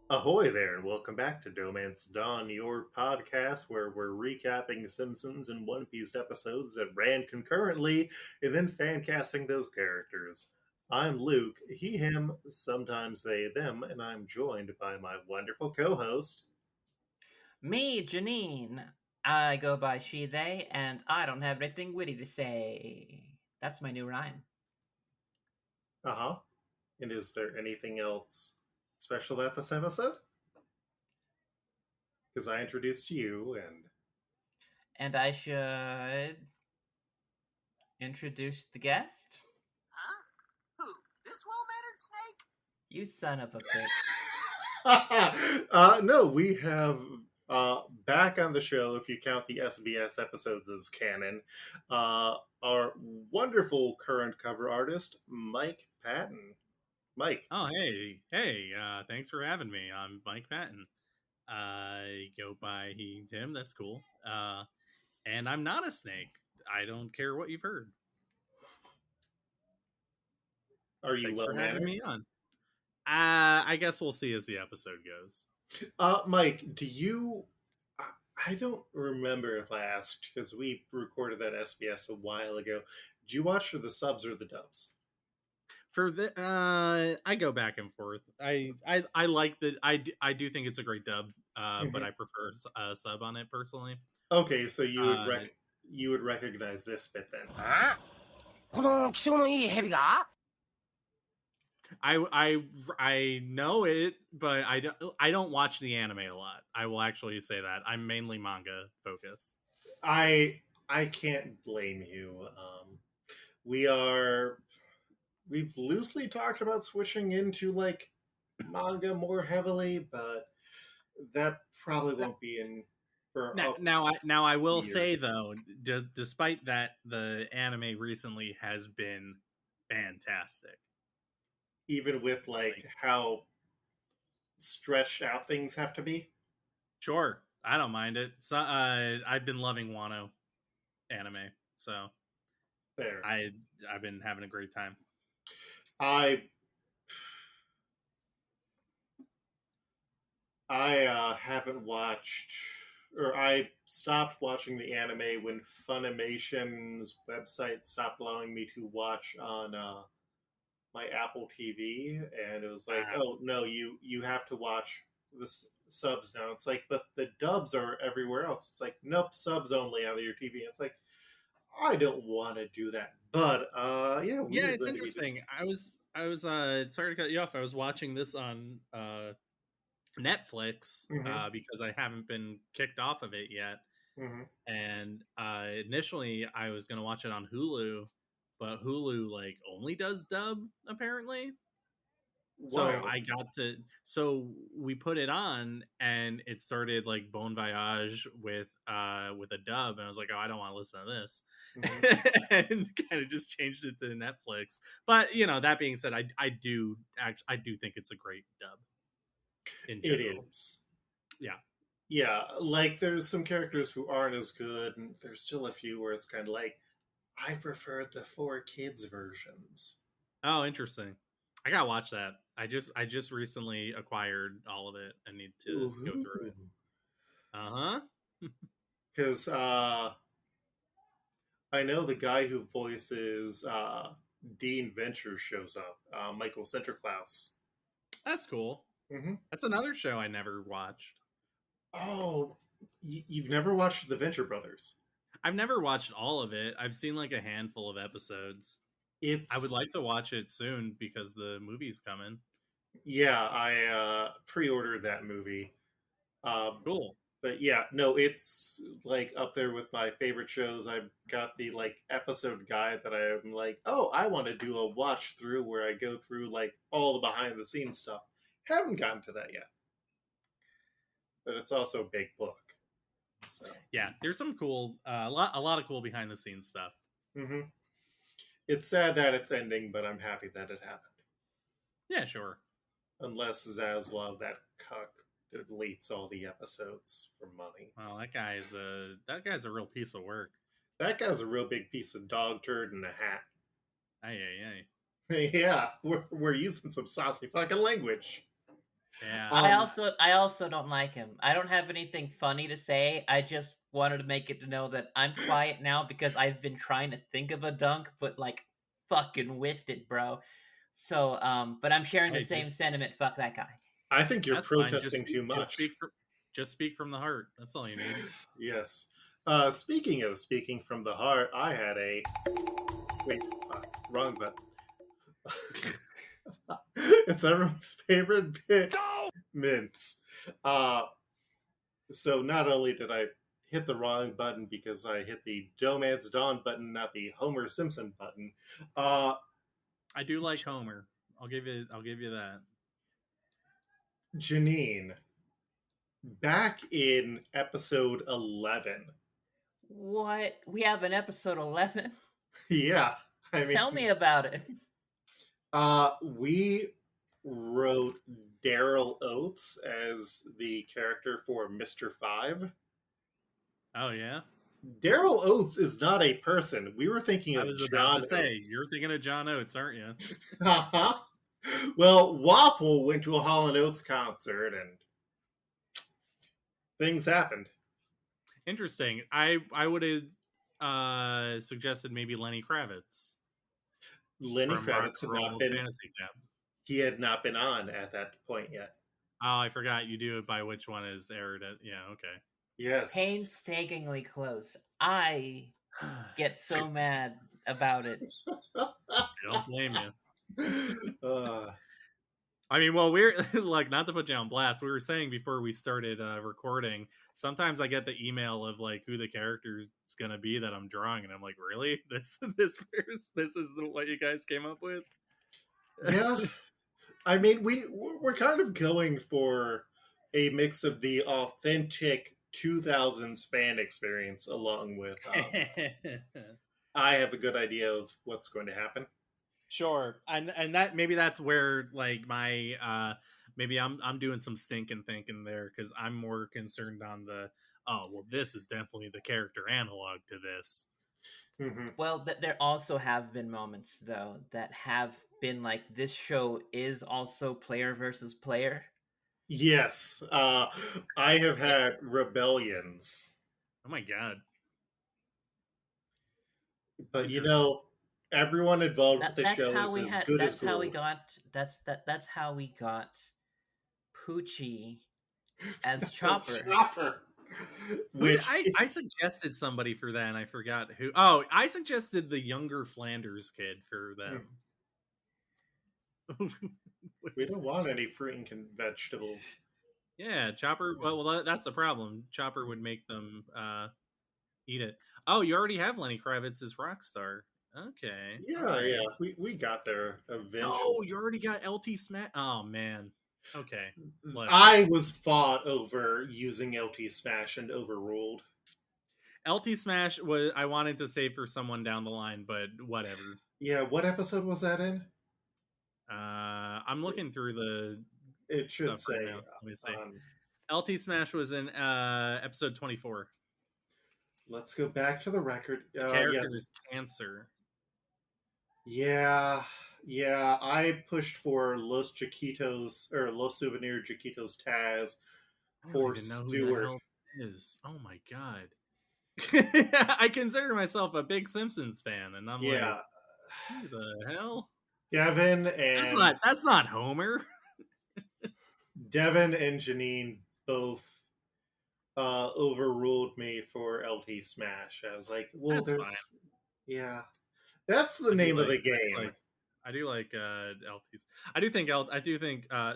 Ahoy there, and welcome back to DohMance Dawn, your podcast where we're recapping Simpsons and One Piece episodes that ran concurrently and then fan casting those characters. I'm Luke, he, him, sometimes they, them, and I'm joined by my wonderful co host. Me, Janine. I go by she, they, and I don't have anything witty to say. That's my new rhyme. Uh huh. And is there anything else special about this episode? Because I introduced you, and. And I should introduce the guest. Huh? Who? This well-mannered snake? You son of a bitch. No, we have back on the show, if you count the SBS episodes as canon, our wonderful current cover artist, Mike Patten. Mike. Oh, hey, thanks for having me. I'm Mike Patten. I go by he, him, that's cool. And I'm not a snake. I don't care what you've heard. Are you Thanks well for having mannered? me on. I guess we'll see as the episode goes. Mike, do you... I don't remember if I asked, because we recorded that SBS a while ago. Do you watch the subs or the dubs? For the I go back and forth. I like that. I do think it's a great dub, but I prefer a sub on it personally. Okay, so you would recognize this bit then. I know it, but I don't watch the anime a lot. I will actually say that I'm mainly manga focused. I can't blame you. We've loosely talked about switching into like manga more heavily, but that probably won't be in for now I will years. say though, despite that, the anime recently has been fantastic. Even with like how stretched out things have to be. Sure, I don't mind it. So I've been loving Wano anime, so There. I've been having a great time. I haven't watched, or I stopped watching the anime when Funimation's website stopped allowing me to watch on my Apple TV, and it was like, oh no, you have to watch the subs now. It's like, but the dubs are everywhere else. It's like, nope, subs only on your TV. It's like, I don't want to do that, but yeah, it's interesting. I was sorry to cut you off. I was watching this on Netflix because I haven't been kicked off of it yet, and initially I was going to watch it on Hulu, but Hulu like only does dub apparently. Wow. So we put it on and it started like Bon Voyage with a dub, and I was like, oh, I don't want to listen to this, and kind of just changed it to Netflix. But that being said, I do think it's a great dub. It is. Yeah. Like there's some characters who aren't as good, and there's still a few where it's kind of like, I prefer the 4Kids versions. Oh, interesting. I gotta watch that. I just recently acquired all of it. I need to go through it. Because I know the guy who voices Dean Venture shows up, Michael Sinterklaas. That's cool. That's another show I never watched. Oh, you've never watched The Venture Brothers? I've never watched all of it. I've seen like a handful of episodes. I would like to watch it soon because the movie's coming. Yeah, I pre-ordered that movie. Cool. But yeah, no, it's like up there with my favorite shows. I've got the like episode guide that I'm like, oh, I want to do a watch through where I go through like all the behind the scenes stuff. Haven't gotten to that yet. But it's also a big book. So yeah, there's some cool, a lot of cool behind the scenes stuff. It's sad that it's ending, but I'm happy that it happened. Yeah, sure. Unless Zaslav, that cuck, deletes all the episodes for money. Well, that guy's a real piece of work. That guy's a real big piece of dog turd in a hat. Aye. Yeah, we're using some saucy fucking language. Yeah. I also don't like him. I don't have anything funny to say. I just wanted to make it to know that I'm quiet now because I've been trying to think of a dunk, but like fucking whiffed it, bro. So, but I'm sharing the Hey, same just- sentiment. Fuck that guy. I think you're That's fine. protesting too much. Just speak from the heart. That's all you need. Yes. Speaking of speaking from the heart, I had a wait, wrong button. It's everyone's favorite bit, mints. So not only did I hit the wrong button because I hit the DohMance Dawn button, not the Homer Simpson button. I do like Homer. I'll give you that. Janine, back in episode 11. What? We have an episode 11? Yeah, I mean, Tell me about it. we wrote Daryl Oates as the character for Mr. 5. Oh yeah. Daryl Oates is not a person. We were thinking I of was John about to say Oates. you're thinking of John Oates, aren't you? Well, Wapple went to a Hall & Oates concert and things happened. Interesting. I would have suggested maybe Lenny Kravitz. Lenny from Kravitz had Rock not Roll been. Fantasy Camp. He had not been on at that point yet. Oh, I forgot you do it by which one is aired. Yeah, okay. Yes. Painstakingly close. I get so mad about it. I don't blame you. Uh, I mean, well, we're like, not to put you on blast. We were saying before we started recording. Sometimes I get the email of like who the character is gonna be that I'm drawing, and I'm like, really? This is what you guys came up with? yeah. I mean, we're kind of going for a mix of the authentic 2000s fan experience along with I have a good idea of what's going to happen. Sure, and that maybe that's where like my maybe I'm doing some stinking thinking there because I'm more concerned on the this is definitely the character analog to this. Mm-hmm. Well, there also have been moments though that have been like this show is also player versus player. Yes, I have had rebellions, Oh my god! but you know, everyone involved with the That's show how is we as had. good as That's how we gold. got. That's how we got Poochie as Chopper. Chopper. Which I suggested somebody for that, and I forgot who. Oh, I suggested the younger Flanders kid for them. We don't want any fruit and vegetables. Yeah, Chopper. Well, that's the problem. Chopper would make them eat it. Oh, you already have Lenny Kravitz as Rockstar. Okay. Yeah, right. yeah. We got there eventually. No, you already got LT Smash. Oh man. Okay. Look. I was fought over using LT Smash and overruled. LT Smash was I wanted to save for someone down the line, but whatever. Yeah, what episode was that in? I'm looking through the. It should say. Right now. Let me see. LT Smash was in episode 24. Let's go back to the record. Character is Cancer. Yeah, I pushed for Los Chiquitos or Los Souvenir Chiquitos Taz or Stewart. Is oh my god. I consider myself a big Simpsons fan, and I'm like, who the hell? Devin and that's not Homer. Devin and Janine both overruled me for LT Smash. I was like, well, that's there's fine. Yeah. That's the name of the game. I do like LTs. I do think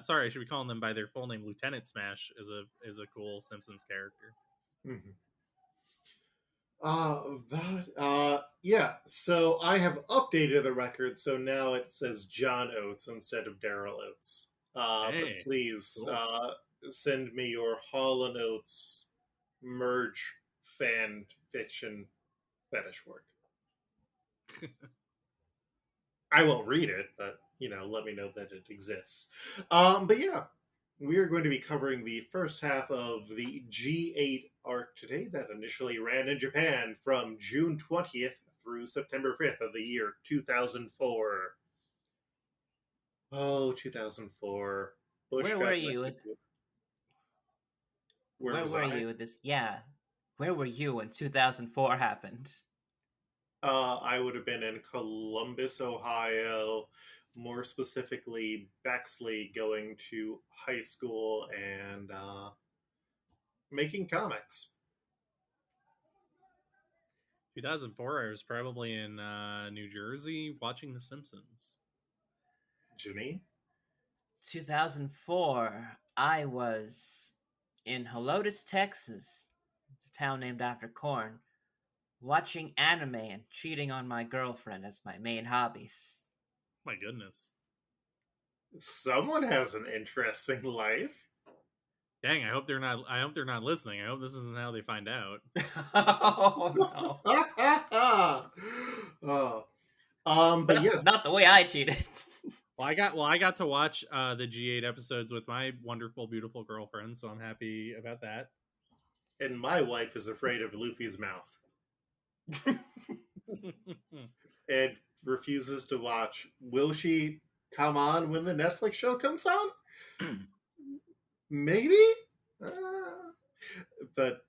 sorry, I should be calling them by their full name. Lieutenant Smash is a cool Simpsons character. Mm-hmm. Yeah, so I have updated the record, so now it says John Oates instead of Daryl Oates. But please send me your Hall & Oates merge fan fiction fetish work. I won't read it, but let me know that it exists. But yeah, We are going to be covering the first half of the G8 arc today that initially ran in Japan from June 20th through September 5th of the year 2004. Oh, 2004. Bush Where got were elected. you? Where was were I? you at this? Yeah. Where were you when 2004 happened? I would have been in Columbus, Ohio, more specifically Bexley, going to high school and making comics. 2004, I was probably in New Jersey watching The Simpsons. Janine? 2004, I was in Helotes, Texas, it's a town named after corn, watching anime and cheating on my girlfriend as my main hobbies. My goodness. Someone has an interesting life. Dang, I hope they're not listening. I hope this isn't how they find out. Oh Oh. no. But yes. Not the way I cheated. Well, I got to watch the G8 episodes with my wonderful, beautiful girlfriend, so I'm happy about that. And my wife is afraid of Luffy's mouth. And refuses to watch. Will she come on when the Netflix show comes on? Maybe? But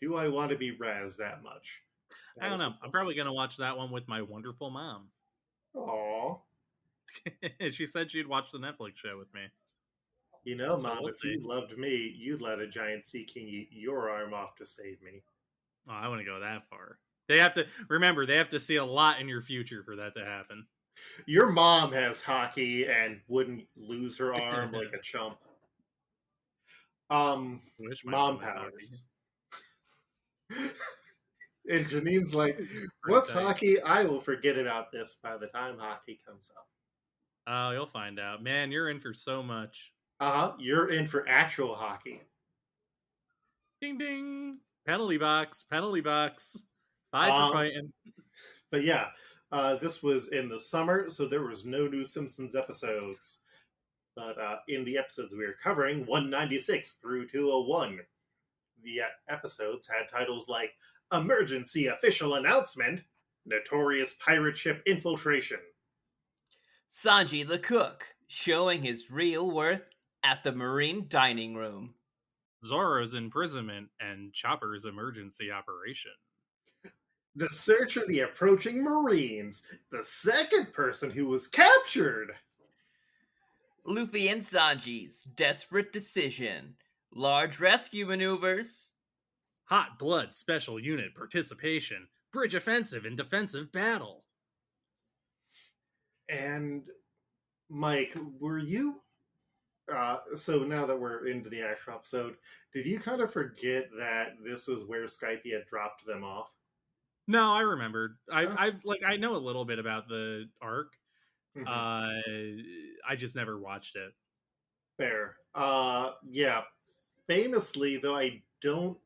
do I want to be razzed that much? I don't know. I'm probably going to watch that one with my wonderful mom. Aww. She said she'd watch the Netflix show with me. You know, So Mom, we'll if see. you loved me, you'd let a giant sea king eat your arm off to save me. Oh, I wouldn't go that far. They have to see a lot in your future for that to happen. Your mom has hockey and wouldn't lose her arm like a chump. Wish my Mom mom had powers. And Janine's like, what's hockey? I will forget about this by the time hockey comes up. Oh, you'll find out. Man, you're in for so much. You're in for actual hockey. Ding ding. Penalty box. Bye for fighting. But yeah, this was in the summer, so there was no new Simpsons episodes. But in the episodes we were covering, 196 through 201, the episodes had titles like Emergency Official Announcement, Notorious Pirate Ship Infiltration, Sanji the cook, showing his real worth at the Marine dining room, Zoro's imprisonment and Chopper's emergency operation. The Search of the Approaching Marines, the second person who was captured, Luffy and Sanji's desperate decision, large rescue maneuvers, Hot Blood Special Unit participation, bridge offensive and defensive battle. And Mike, were you... so now that we're into the actual episode, did you kind of forget that this was where Skype had dropped them off? No, I remembered. I know a little bit about the arc. Mm-hmm. I just never watched it. Fair. Yeah. Famously, though, I don't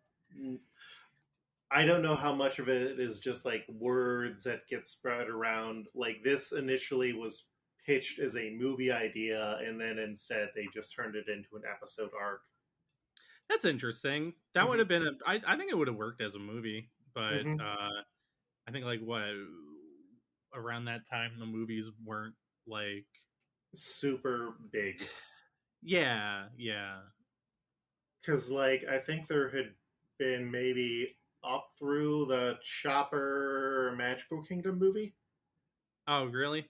know how much of it is just like words that get spread around. Like, this initially was pitched as a movie idea, and then instead they just turned it into an episode arc. That's interesting. That would have been I think it would have worked as a movie, but I think like around that time the movies weren't like super big. Yeah. Because like I think there had been maybe up through the Chopper Magical Kingdom movie. Oh, really?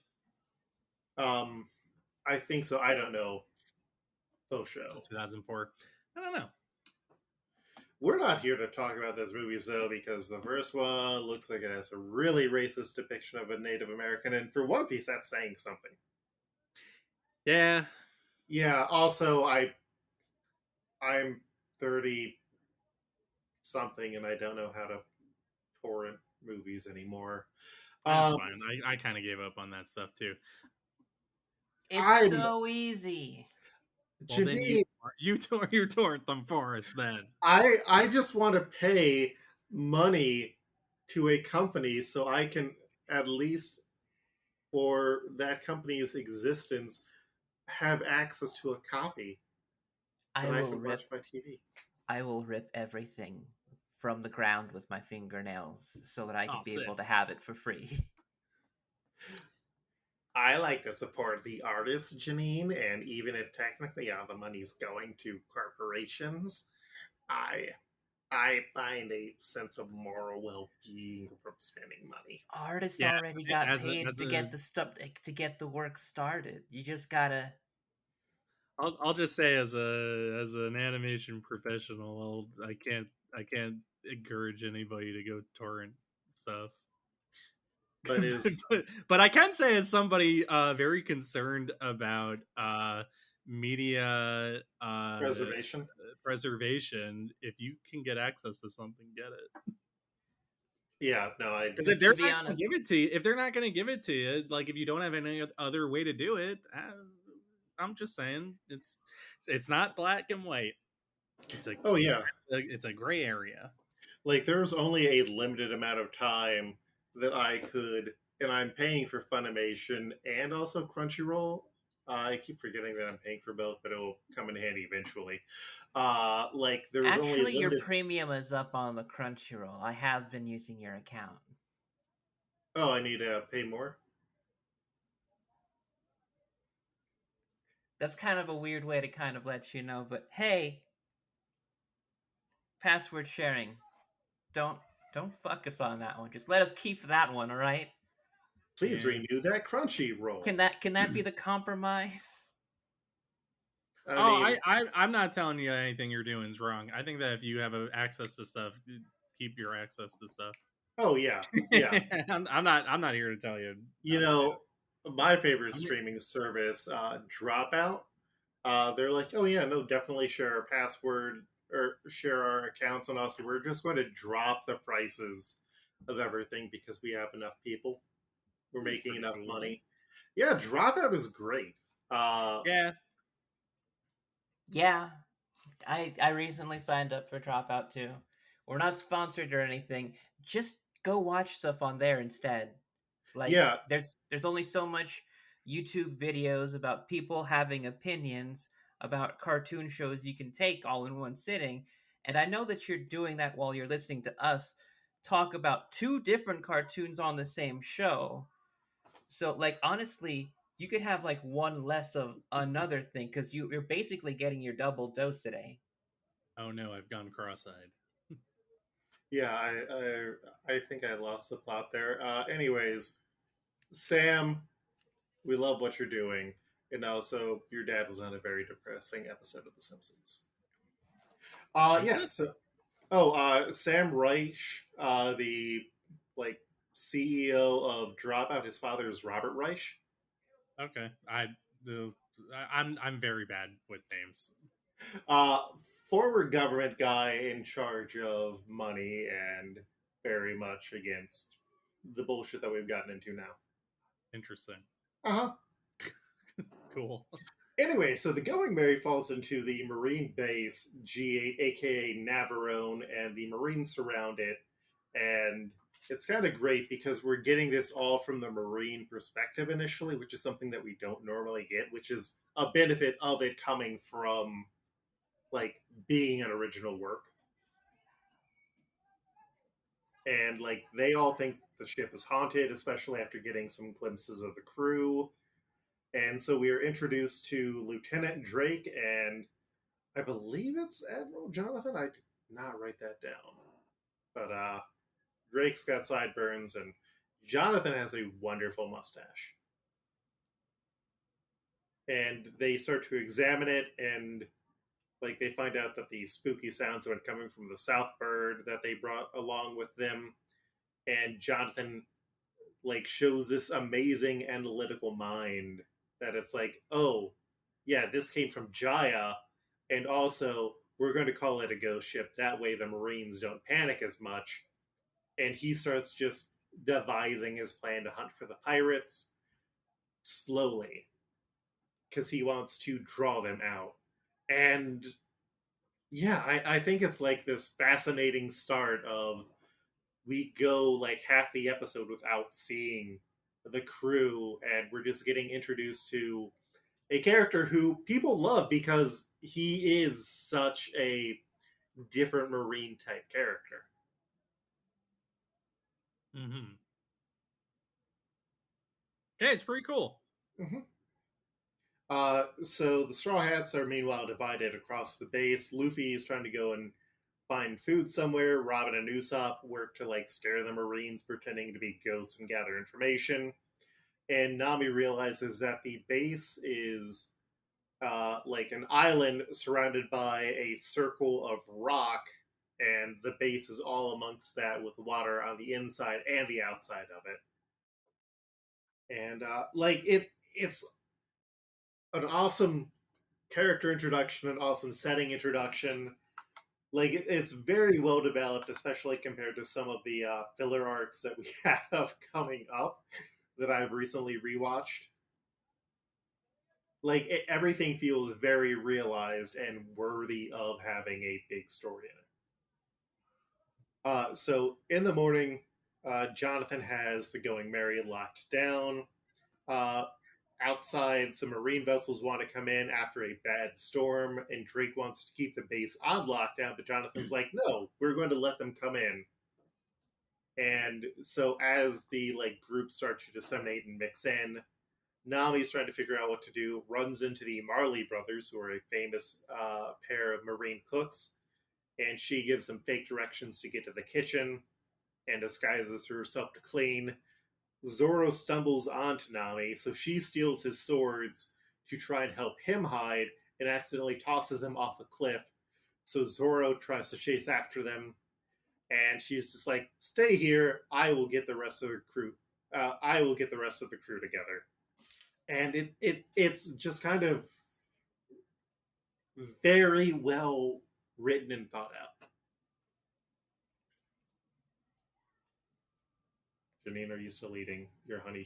I think so. I don't know. Faux show. 2004. I don't know. We're not here to talk about those movies, though, because the first one looks like it has a really racist depiction of a Native American, and for One Piece, that's saying something. Yeah. Yeah, also, I'm 30-something, and I don't know how to torrent movies anymore. That's fine. I kind of gave up on that stuff, too. It's so easy. Well, then you torrent them for us then. I just want to pay money to a company so I can, at least for that company's existence, have access to a copy that I can watch my TV. I will rip everything from the ground with my fingernails so that I can be sick. able to have it for free. I like to support the artist, Janine, and even if technically all the money's going to corporations, I find a sense of moral well-being from spending money. Artists Yeah, already got as a- paid as to a- get the stuff to get the work started. You just gotta. I'll just say as an animation professional, I can't encourage anybody to go torrent stuff. But is but I can say as somebody very concerned about media preservation, if you can get access to something, get it. Yeah, no, I. Because if they're not going to give it to you, like if you don't have any other way to do it, I'm just saying it's not black and white. It's a gray area. Like there's only a limited amount of time that I could, and I'm paying for Funimation and also Crunchyroll. I keep forgetting that I'm paying for both, but it'll come in handy eventually. Like there's Actually, only your premium is up on the Crunchyroll. I have been using your account. Oh, I need to pay more? That's kind of a weird way to kind of let you know, but hey, password sharing. Don't fuck us on that one. Just let us keep that one, all right? Please renew that Crunchyroll. Can that be the compromise? I'm not telling you anything you're doing is wrong. I think that if you have access to stuff, keep your access to stuff. Oh yeah. I'm not here to tell you. You know, my favorite streaming service, Dropout. They're like, oh yeah, no, definitely share our password or share our accounts, and also we're just going to drop the prices of everything because we have enough people. We're making enough money. Yeah, Dropout is great. Yeah. I recently signed up for Dropout too. We're not sponsored or anything. Just go watch stuff on there instead. Like there's only so much YouTube videos about people having opinions about cartoon shows you can take all in one sitting. And I know that you're doing that while you're listening to us talk about two different cartoons on the same show. So like honestly, you could have like one less of another thing because you're basically getting your double dose today. Oh no, I've gone cross-eyed. Yeah, I think I lost the plot there. Anyways, Sam, we love what you're doing, and also your dad was on a very depressing episode of The Simpsons. Sam Reich, the like CEO of Dropout, his father is Robert Reich. Okay, I'm very bad with names. Former government guy in charge of money and very much against the bullshit that we've gotten into now. Interesting. Uh-huh. Cool. Anyway, so the Going Merry falls into the Marine base G8, aka Navarone, and the Marines surround it. And it's kind of great because we're getting this all from the Marine perspective initially, which is something that we don't normally get, which is a benefit of it coming from like being an original work. And like they all think the ship is haunted, especially after getting some glimpses of the crew. And so we are introduced to Lieutenant Drake and I believe it's Admiral Jonathan. I did not write that down. But Drake's got sideburns and Jonathan has a wonderful mustache. And they start to examine it and like they find out that the spooky sounds are coming from the South Bird that they brought along with them. And Jonathan like shows this amazing analytical mind that it's like, oh, yeah, this came from Jaya, and also we're going to call it a ghost ship. That way the Marines don't panic as much. And he starts just devising his plan to hunt for the pirates slowly because he wants to draw them out. And yeah, I think it's like this fascinating start of we go like half the episode without seeing the crew, and we're just getting introduced to a character who people love because he is such a different Marine type character. Mm-hmm. Yeah, it's pretty cool. Mm-hmm. So the Straw Hats are meanwhile divided across the base. Luffy is trying to go and find food somewhere. Robin and Usopp work to like scare the Marines, pretending to be ghosts and gather information. And Nami realizes that the base is like an island surrounded by a circle of rock, and the base is all amongst that with water on the inside and the outside of it. And like it's an awesome character introduction, an awesome setting introduction. Like it's very well developed, especially compared to some of the filler arcs that we have coming up that I've recently rewatched. Like everything feels very realized and worthy of having a big story in it. So in the morning, Jonathan has the Going Merry locked down. Uh, Outside, some Marine vessels want to come in after a bad storm, and Drake wants to keep the base on lockdown, but Jonathan's like, no, we're going to let them come in. And so as the like groups start to disseminate and mix in, Nami's trying to figure out what to do, runs into the Marley brothers, who are a famous pair of Marine cooks, and she gives them fake directions to get to the kitchen and disguises herself to clean. Zoro stumbles onto Nami, so she steals his swords to try and help him hide and accidentally tosses them off a cliff. So Zoro tries to chase after them, and she's just like, "Stay here. I will get the rest of the crew. I will get the rest of the crew together." And it's just kind of very well written and thought out. Janine, are you still eating your honey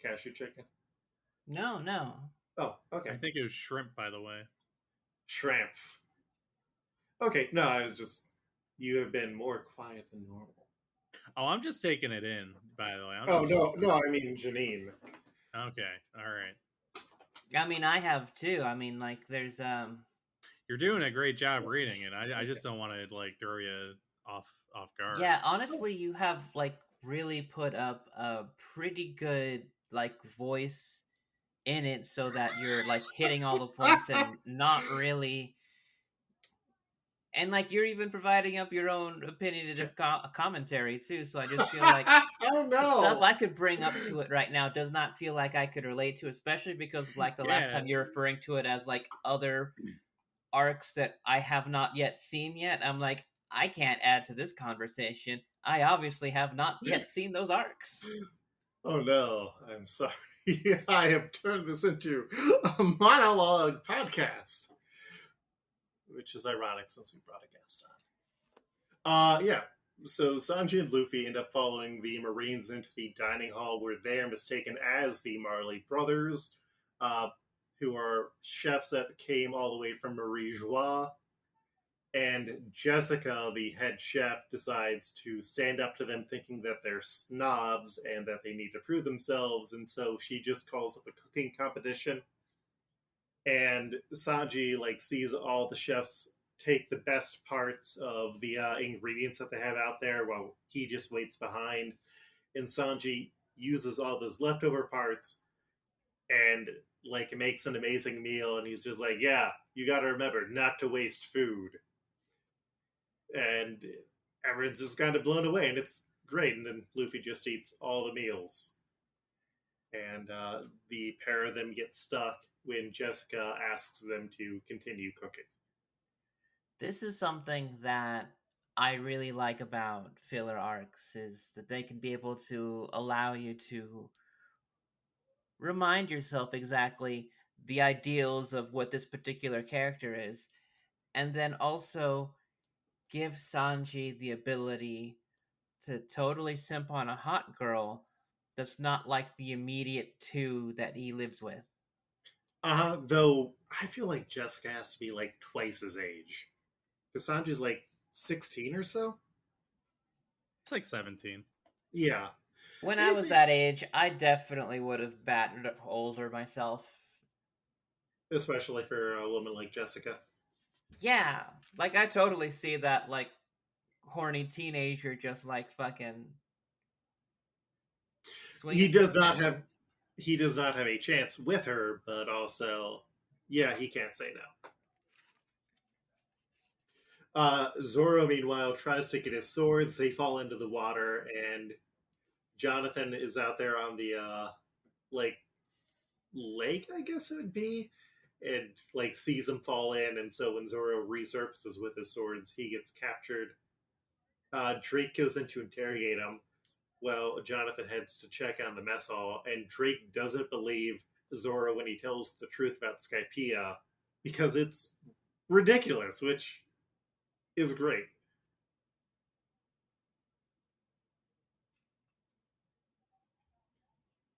cashew chicken? No, no. Oh, okay. I think it was shrimp, by the way. Shrimp. Okay, no, I was just. You have been more quiet than normal. Oh, I'm just taking it in, by the way. No, I mean Janine. Okay, all right. I mean, I have too. I mean, like, there's You're doing a great job reading it. I just don't want to like throw you off guard. Yeah, honestly, you have like really put up a pretty good like voice in it, so that you're like hitting all the points and not really. And like you're even providing up your own opinionative commentary too. So I just feel like Oh the stuff no! I could bring up to it right now does not feel like I could relate to, especially because like the last time you're referring to it as like other arcs that I have not yet seen yet. I'm like, I can't add to this conversation. I obviously have not yet seen those arcs. Oh no, I'm sorry. I have turned this into a monologue podcast, which is ironic since we brought a guest on. Yeah. So Sanji and Luffy end up following the Marines into the dining hall, where they are mistaken as the Marley brothers, who are chefs that came all the way from Marie Joie. And Jessica, the head chef, decides to stand up to them, thinking that they're snobs and that they need to prove themselves. And so she just calls up a cooking competition. And Sanji like sees all the chefs take the best parts of the ingredients that they have out there, while he just waits behind. And Sanji uses all those leftover parts and like makes an amazing meal. And he's just like, "Yeah, you got to remember not to waste food." And everyone's just kind of blown away, and it's great. And then Luffy just eats all the meals, and the pair of them get stuck when Jessica asks them to continue cooking. This is something that I really like about filler arcs, is that they can be able to allow you to remind yourself exactly the ideals of what this particular character is, and then also give Sanji the ability to totally simp on a hot girl that's not like the immediate two that he lives with. Though I feel like Jessica has to be like twice his age. Because Sanji's like 16 or so? It's like 17. Yeah. When I was that age, I definitely would have batted older myself. especially for a woman like Jessica. Yeah, like I totally see that, like, horny teenager just like fucking He swinging his does not have penis. he does not have a chance with her, but also, yeah, he can't say no. Zorro, meanwhile, tries to get his swords. They fall into the water, and Jonathan is out there on the like lake, I guess it would be, and like sees him fall in. And so when Zorro resurfaces with his swords, he gets captured. Drake goes in to interrogate him. Well, Jonathan heads to check on the mess hall, and Drake doesn't believe Zorro when he tells the truth about Skypiea because it's ridiculous, which is great.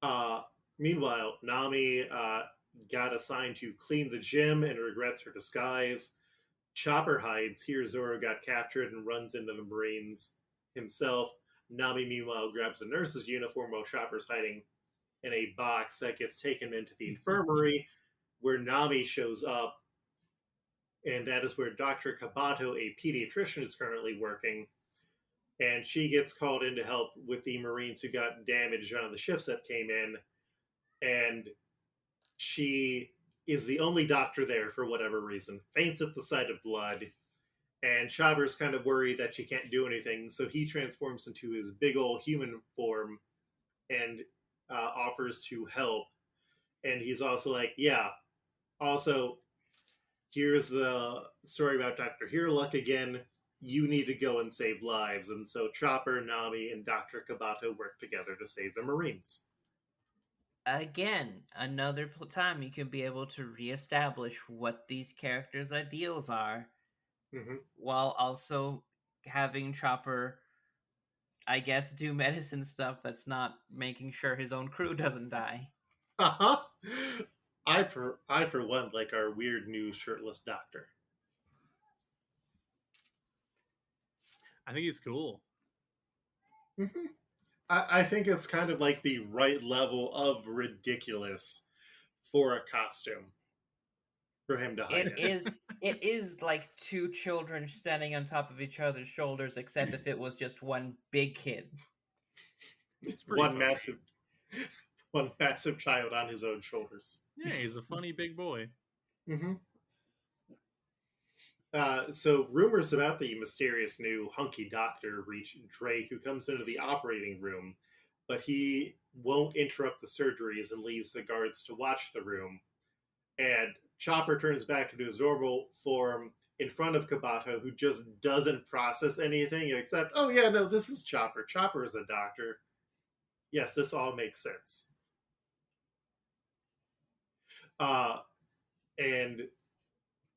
Uh, Meanwhile, Nami got assigned to clean the gym and regrets her disguise. Chopper hides, hears Zoro got captured, and runs into the Marines himself. Nami, meanwhile, grabs a nurse's uniform while Chopper's hiding in a box that gets taken into the infirmary, where Nami shows up, and that is where Dr. Kabato, a pediatrician, is currently working. And she gets called in to help with the Marines who got damaged on the ships that came in. And she is the only doctor there for whatever reason, faints at the sight of blood, and Chopper's kind of worried that she can't do anything, so he transforms into his big old human form and offers to help. And he's also like, yeah, also, here's the story about Dr. Luck again. You need to go and save lives. And so Chopper, Nami, and Dr. Kabato work together to save the Marines. Again, another time you can be able to reestablish what these characters' ideals are, while also having Chopper, I guess, do medicine stuff that's not making sure his own crew doesn't die. Uh-huh. I for one like our weird new shirtless doctor. I think he's cool. Mm-hmm. I think it's kind of like the right level of ridiculous for a costume for him to hide in. It is like two children standing on top of each other's shoulders, except if it was just one big kid. It's pretty one funny. one massive child on his own shoulders. Yeah, he's a funny big boy. Mm-hmm. So rumors about the mysterious new hunky doctor reach Drake, who comes into the operating room, but he won't interrupt the surgeries and leaves the guards to watch the room. And Chopper turns back into his normal form in front of Kabato, who just doesn't process anything except, oh yeah, no, this is Chopper. Chopper is a doctor. Yes, this all makes sense. And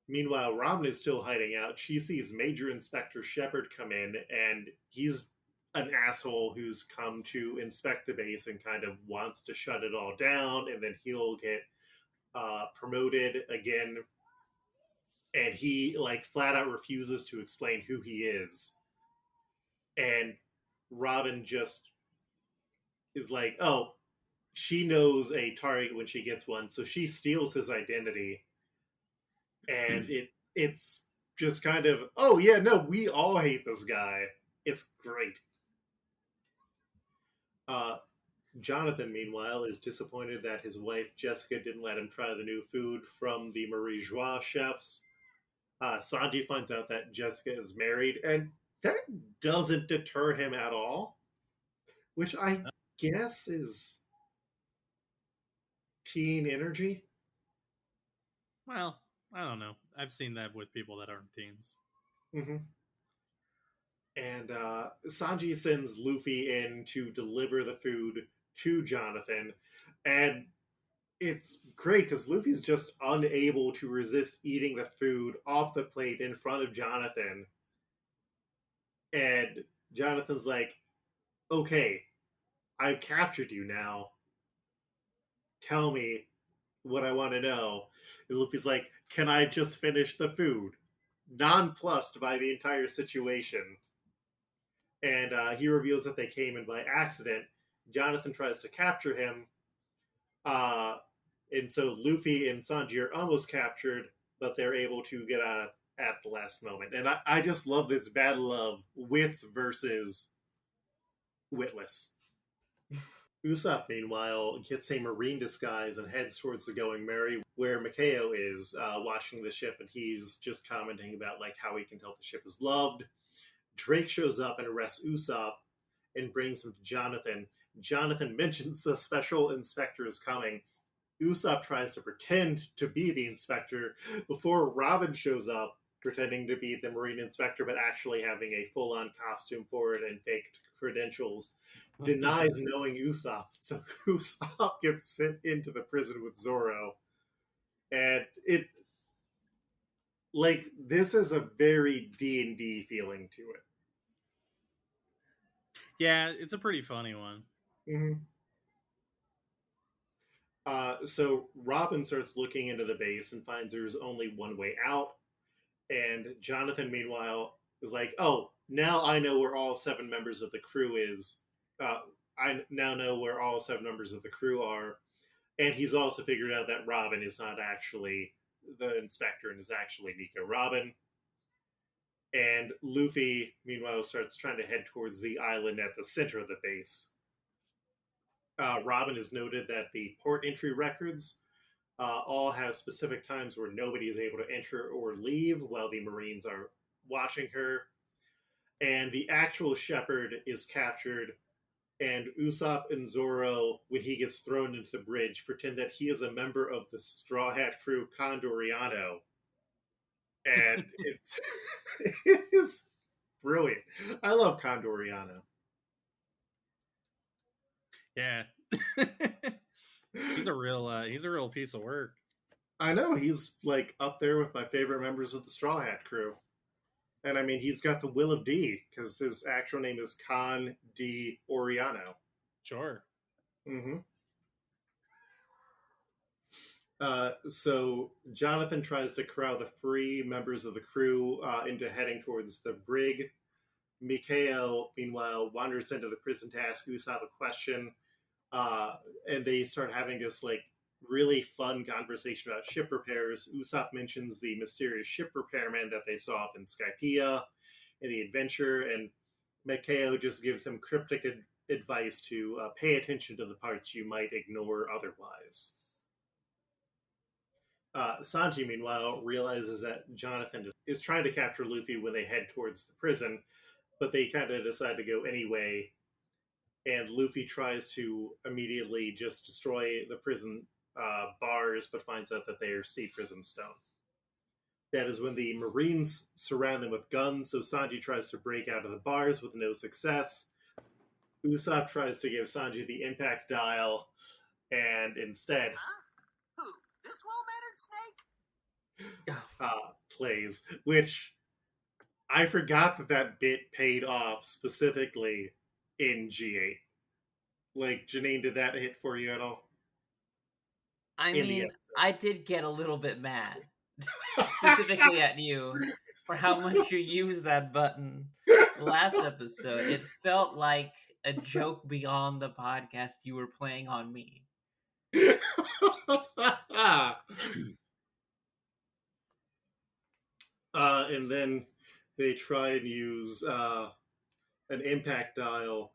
meanwhile, Robin is still hiding out. She sees Major Inspector Shepard come in, and he's an asshole who's come to inspect the base and kind of wants to shut it all down, and then he'll get promoted again. And he, like, flat out refuses to explain who he is. And Robin just is like, oh, she knows a target when she gets one, so she steals his identity. And it's just kind of, oh yeah, no, we all hate this guy. It's great. Jonathan, meanwhile, is disappointed that his wife Jessica didn't let him try the new food from the Marie Joie chefs. Sanji finds out that Jessica is married, and that doesn't deter him at all, which I guess is teen energy. Well, I don't know. I've seen that with people that aren't teens. Mm-hmm. And Sanji sends Luffy in to deliver the food to Jonathan. And it's great because Luffy's just unable to resist eating the food off the plate in front of Jonathan. And Jonathan's like, okay, I've captured you now. Tell me what I want to know. And Luffy's like, can I just finish the food? Nonplussed by the entire situation. And he reveals that they came in by accident. Jonathan tries to capture him, And so Luffy and Sanji are almost captured, but they're able to get out at the last moment. And I just love this battle of wits versus witless. Usopp, meanwhile, gets a marine disguise and heads towards the Going Merry, where Mikao is watching the ship, and he's just commenting about like how he can tell the ship is loved. Drake shows up and arrests Usopp and brings him to Jonathan. Jonathan mentions the special inspector is coming. Usopp tries to pretend to be the inspector before Robin shows up, pretending to be the marine inspector, but actually having a full-on costume for it and fake credentials. Denies knowing Usopp, so Usopp gets sent into the prison with Zoro. And it, like, this is a very D&D feeling to it. Yeah, it's a pretty funny one. Mm-hmm. So Robin starts looking into the base and finds there's only one way out. And Jonathan, meanwhile, is like, oh, now I know where all 7 members of the crew is. I now know where all 7 members of the crew are. And he's also figured out that Robin is not actually the inspector and is actually Nico Robin. And Luffy, meanwhile, starts trying to head towards the island at the center of the base. Robin has noted that the port entry records all have specific times where nobody is able to enter or leave while the Marines are watching her. And the actual shepherd is captured, and Usopp and Zoro, when he gets thrown into the bridge, pretend that he is a member of the Straw Hat crew Condoriano. And it is brilliant. I love Condoriano. Yeah. he's a real piece of work. I know, he's like up there with my favorite members of the Straw Hat crew. And I mean, he's got the will of D, because his actual name is Con D Oriano. Sure. Mm-hmm. So Jonathan tries to corral the free members of the crew into heading towards the brig. Mikao, meanwhile, wanders into the prison to ask Usopp a question. And they start having this like really fun conversation about ship repairs. Usopp mentions the mysterious ship repairman that they saw up in Skypiea in the adventure, and Mikao just gives him cryptic advice to pay attention to the parts you might ignore otherwise. Sanji, meanwhile, realizes that Jonathan is trying to capture Luffy when they head towards the prison, but they kind of decide to go anyway, and Luffy tries to immediately just destroy the prison bars, but finds out that they are sea prison stone. That is when the Marines surround them with guns, so Sanji tries to break out of the bars with no success. Usopp tries to give Sanji the impact dial, and instead... Huh? Who? This well-mannered snake? plays, which I forgot that bit paid off specifically in G8. Like, Janine, did that hit for you at all? I mean, I did get a little bit mad, specifically at you, for how much you used that button last episode. It felt like a joke beyond the podcast you were playing on me. And then they try and use an impact dial,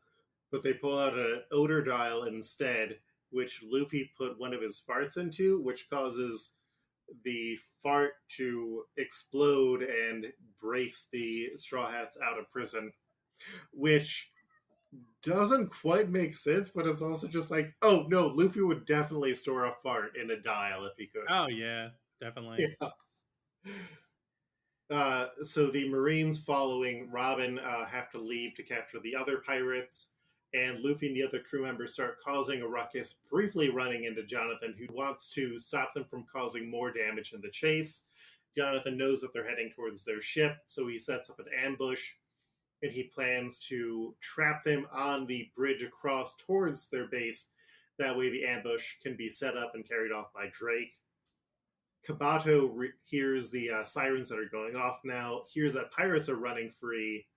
but they pull out an odor dial instead, which Luffy put one of his farts into, which causes the fart to explode and breaks the Straw Hats out of prison, which doesn't quite make sense, but it's also just like, oh no, Luffy would definitely store a fart in a dial if he could. Oh yeah, definitely. Yeah. So the Marines following Robin have to leave to capture the other pirates, and Luffy and the other crew members start causing a ruckus, briefly running into Jonathan, who wants to stop them from causing more damage in the chase. Jonathan knows that they're heading towards their ship, so he sets up an ambush, and he plans to trap them on the bridge across towards their base. That way the ambush can be set up and carried off by Drake. Kabato hears the sirens that are going off now, hears that pirates are running free,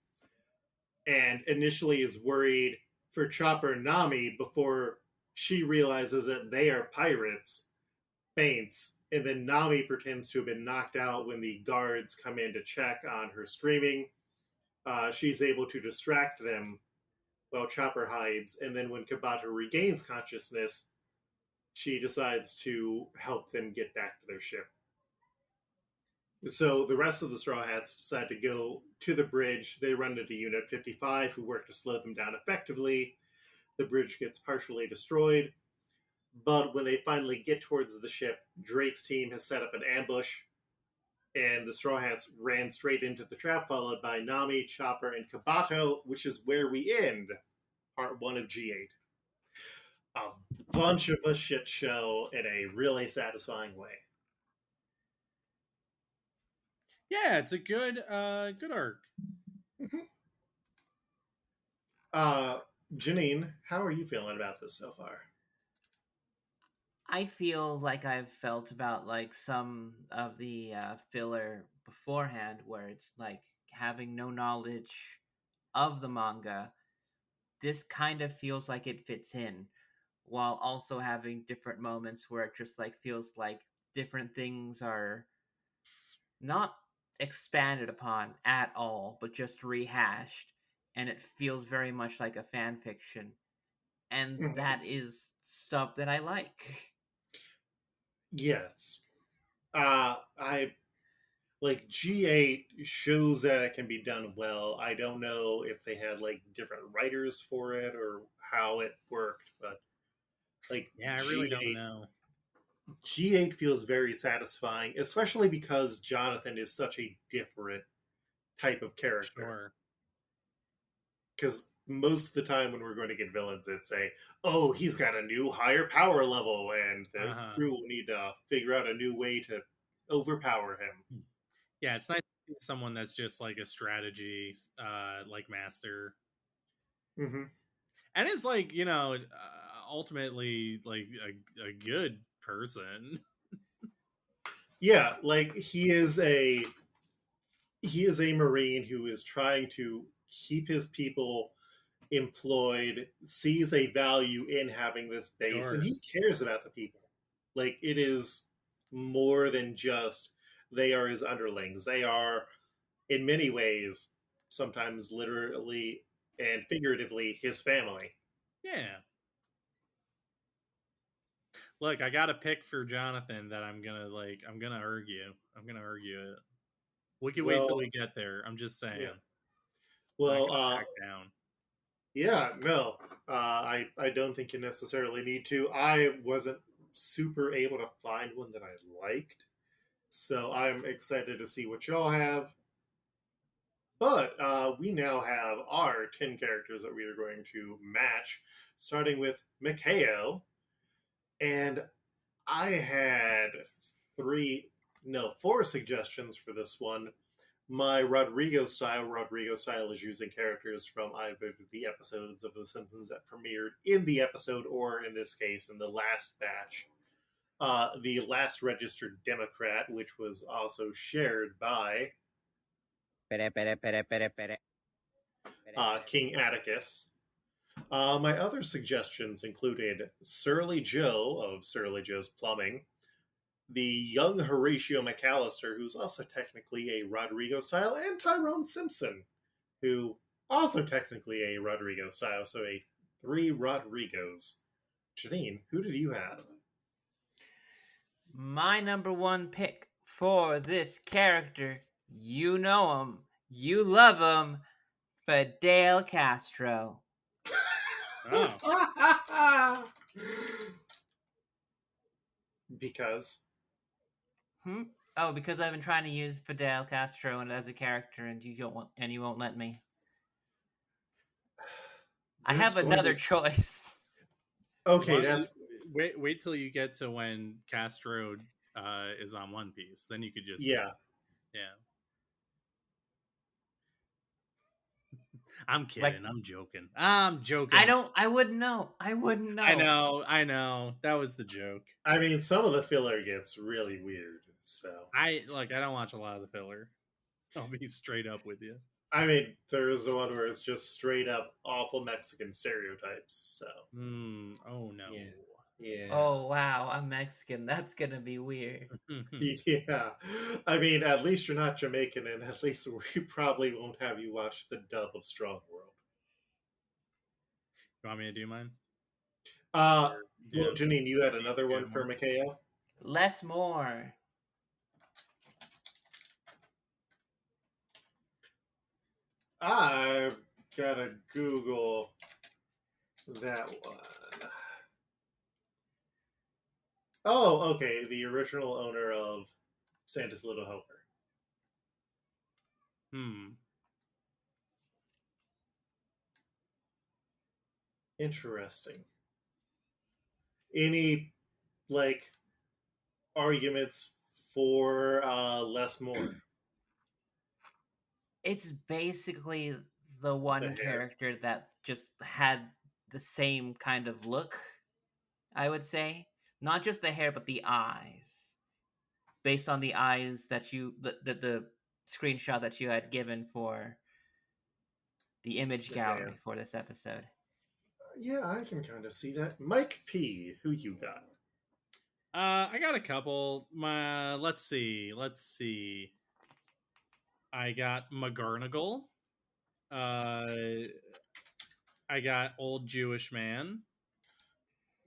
and initially is worried for Chopper and Nami before she realizes that they are pirates. faints, and then Nami pretends to have been knocked out when the guards come in to check on her screaming. She's able to distract them while Chopper hides, and then when Kabato regains consciousness, she decides to help them get back to their ship. So the rest of the Straw Hats decide to go to the bridge. They run into Unit 55, who work to slow them down effectively. The bridge gets partially destroyed, but when they finally get towards the ship, Drake's team has set up an ambush, and the Straw Hats ran straight into the trap, followed by Nami, Chopper, and Kabato, which is where we end part 1 of G8. A bunch of a shit show in a really satisfying way. Yeah, it's a good arc. Janine, how are you feeling about this so far? I feel like I've felt about like some of the filler beforehand, where it's like having no knowledge of the manga. This kind of feels like it fits in, while also having different moments where it just like feels like different things are not expanded upon at all, but just rehashed, and it feels very much like a fan fiction, and that is stuff that I like. Yes. I like G8 shows that it can be done well. I don't know if they had like different writers for it or how it worked, but like Yeah, I really don't know. G8 feels very satisfying, especially because Jonathan is such a different type of character. Sure. Because most of the time when we're going to get villains, it's oh, he's got a new higher power level, and the crew will need to figure out a new way to overpower him. Yeah, it's nice to see someone that's just like a strategy like master. Mm-hmm. And it's like, you know, ultimately like a good person. Yeah, like he is a Marine who is trying to keep his people employed, sees a value in having this base, Sure. and he cares about the people. Like, it is more than just they are his underlings. They are, in many ways, sometimes literally and figuratively, his family. Yeah. Look, I got a pick for Jonathan that I'm gonna argue. I'm gonna argue it. We can wait till we get there. I'm just saying. Yeah. Well, back down. Yeah, no, I don't think you necessarily need to. I wasn't super able to find one that I liked, so I'm excited to see what y'all have. But we now have our 10 characters that we are going to match, starting with Mikhail. And I had 4 suggestions for this one. My Rodrigo style is using characters from either the episodes of The Simpsons that premiered in the episode, or in this case, in the last batch. The Last Registered Democrat, which was also shared by King Atticus. My other suggestions included Surly Joe of Surly Joe's Plumbing, the young Horatio McAllister, who's also technically a Rodrigo style, and Tyrone Simpson, who also technically a Rodrigo style. So 3 Rodrigos. Janine, who did you have? My number 1 pick for this character, you know him, you love him, Fidel Castro. Oh. Because? Oh, because I've been trying to use Fidel Castro as a character, and you won't let me. I have another choice. Okay, that's wait till you get to when Castro is on One Piece. Then you could just yeah. I'm kidding. I'm joking. I'm joking. I wouldn't know. I know. That was the joke. I mean, some of the filler gets really weird. So I don't watch a lot of the filler. I'll be straight up with you. I mean, there's the one where it's just straight up awful Mexican stereotypes. So oh no. Yeah. Oh wow, I'm Mexican. That's gonna be weird. Yeah. I mean, at least you're not Jamaican, and at least we probably won't have you watch the dub of Strong World. You want me to do mine? Uh, Or well, Janine, you had another do one for more? Mikhail? Less more. I've got to Google that one. Oh, okay. The original owner of Santa's Little Helper. Interesting. Any, like, arguments for less more? It's basically the one hair. character that just had the same kind of look, I would say. Not just the hair, but the eyes. Based on the eyes that the screenshot that you had given for the image gallery for this episode. Yeah, I can kind of see that. Mike P, who you got? I got a couple. Let's see. I got McGarnagle. I got Old Jewish Man.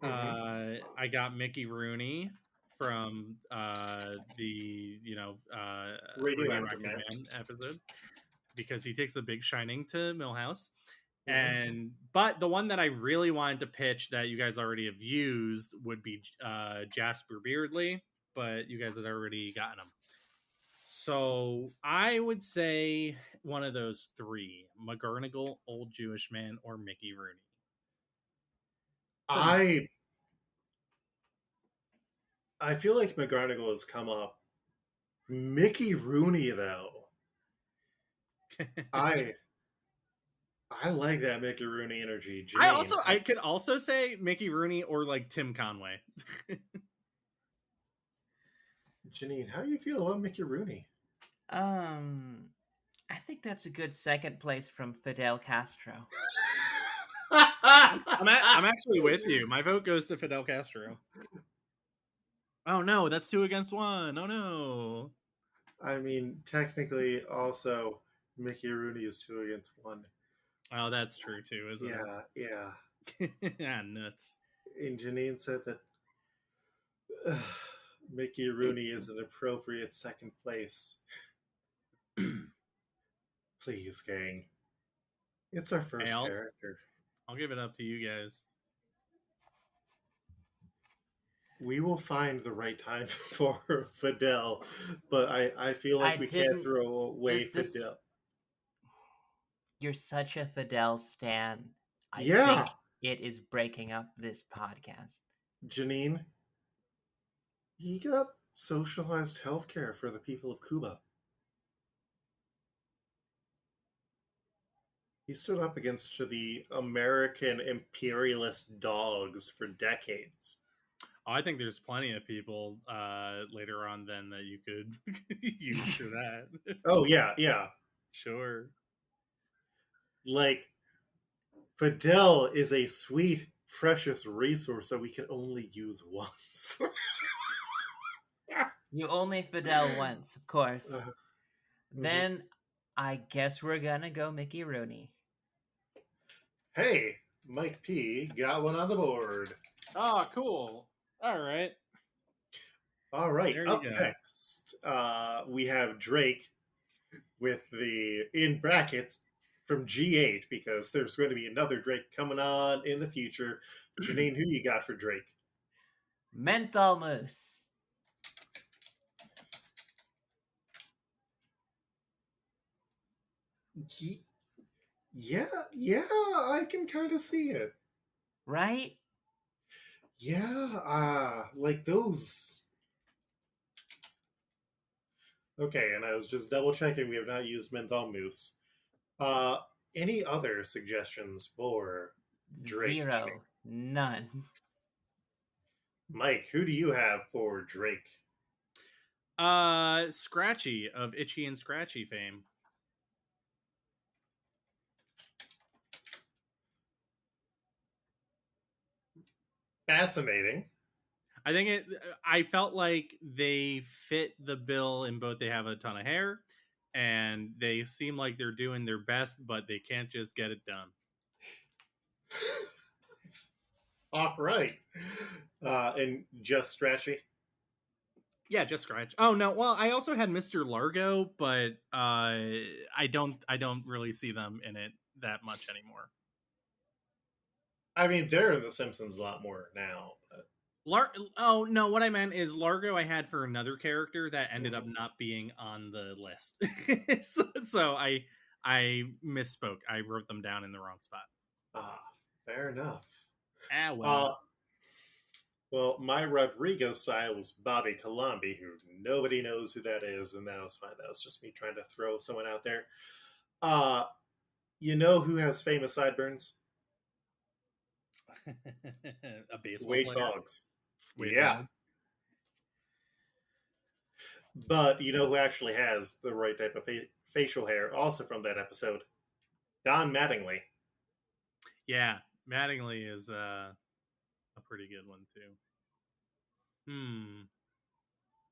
I got Mickey Rooney from the Radioactive Man episode, because he takes a big shining to Millhouse. But the one that I really wanted to pitch that you guys already have used would be Jasper Beardley, but you guys had already gotten him. So I would say one of those three: McGarnagle, Old Jewish Man, or Mickey Rooney. I feel like McGarnagle has come up. Mickey Rooney, though. I like that Mickey Rooney energy. Janine, I could also say Mickey Rooney or like Tim Conway. Janine, how do you feel about Mickey Rooney? I think that's a good second place from Fidel Castro. I'm actually with you. My vote goes to Fidel Castro. Oh no, that's 2 against 1. Oh no. I mean, technically, also Mickey Rooney is 2 against 1. Oh, that's true too, isn't it? Yeah. Yeah, nuts. And Janine said that Mickey Rooney is an appropriate second place. Please, gang. It's our first character. I'll give it up to you guys. We will find the right time for Fidel, but I feel like we can't throw away Fidel. You're such a Fidel stan. I think it is breaking up this podcast. Janine, he got socialized healthcare for the people of Cuba. He stood up against the American imperialist dogs for decades. Oh, I think there's plenty of people later on then that you could use for that. Oh, yeah. Sure. Like, Fidel is a sweet, precious resource that we can only use once. You only Fidel once, of course. Then I guess we're gonna go Mickey Rooney. Hey, Mike P got one on the board. Oh, cool. All right. Up next, we have Drake with the, in brackets, from G8, because there's going to be another Drake coming on in the future. Janine, who you got for Drake? Menthol Moose. Yeah, I can kind of see it. Right? Yeah, like those. Okay, and I was just double checking. We have not used Menthol Moose. Any other suggestions for Drake? 0. None. Mike, who do you have for Drake? Scratchy of Itchy and Scratchy fame. Fascinating. I think I felt like they fit the bill in both. They have a ton of hair, and they seem like they're doing their best, but they can't just get it done. All right. And just Scratchy. Yeah, just Scratch. Oh no, well, I also had Mr. Largo, but I don't really see them in it that much anymore. I mean, they're in The Simpsons a lot more now. But... Oh no, what I meant is Largo I had for another character that ended up not being on the list. so I misspoke. I wrote them down in the wrong spot. Fair enough. Well. Well, my Rodrigo style was Bobby Colombi, who nobody knows who that is, and that was fine. That was just me trying to throw someone out there. You know who has famous sideburns? A baseball Wade player. Boggs. Wade Boggs. But you know who actually has the right type of facial hair, also from that episode? Don Mattingly. Yeah, Mattingly is a pretty good one too.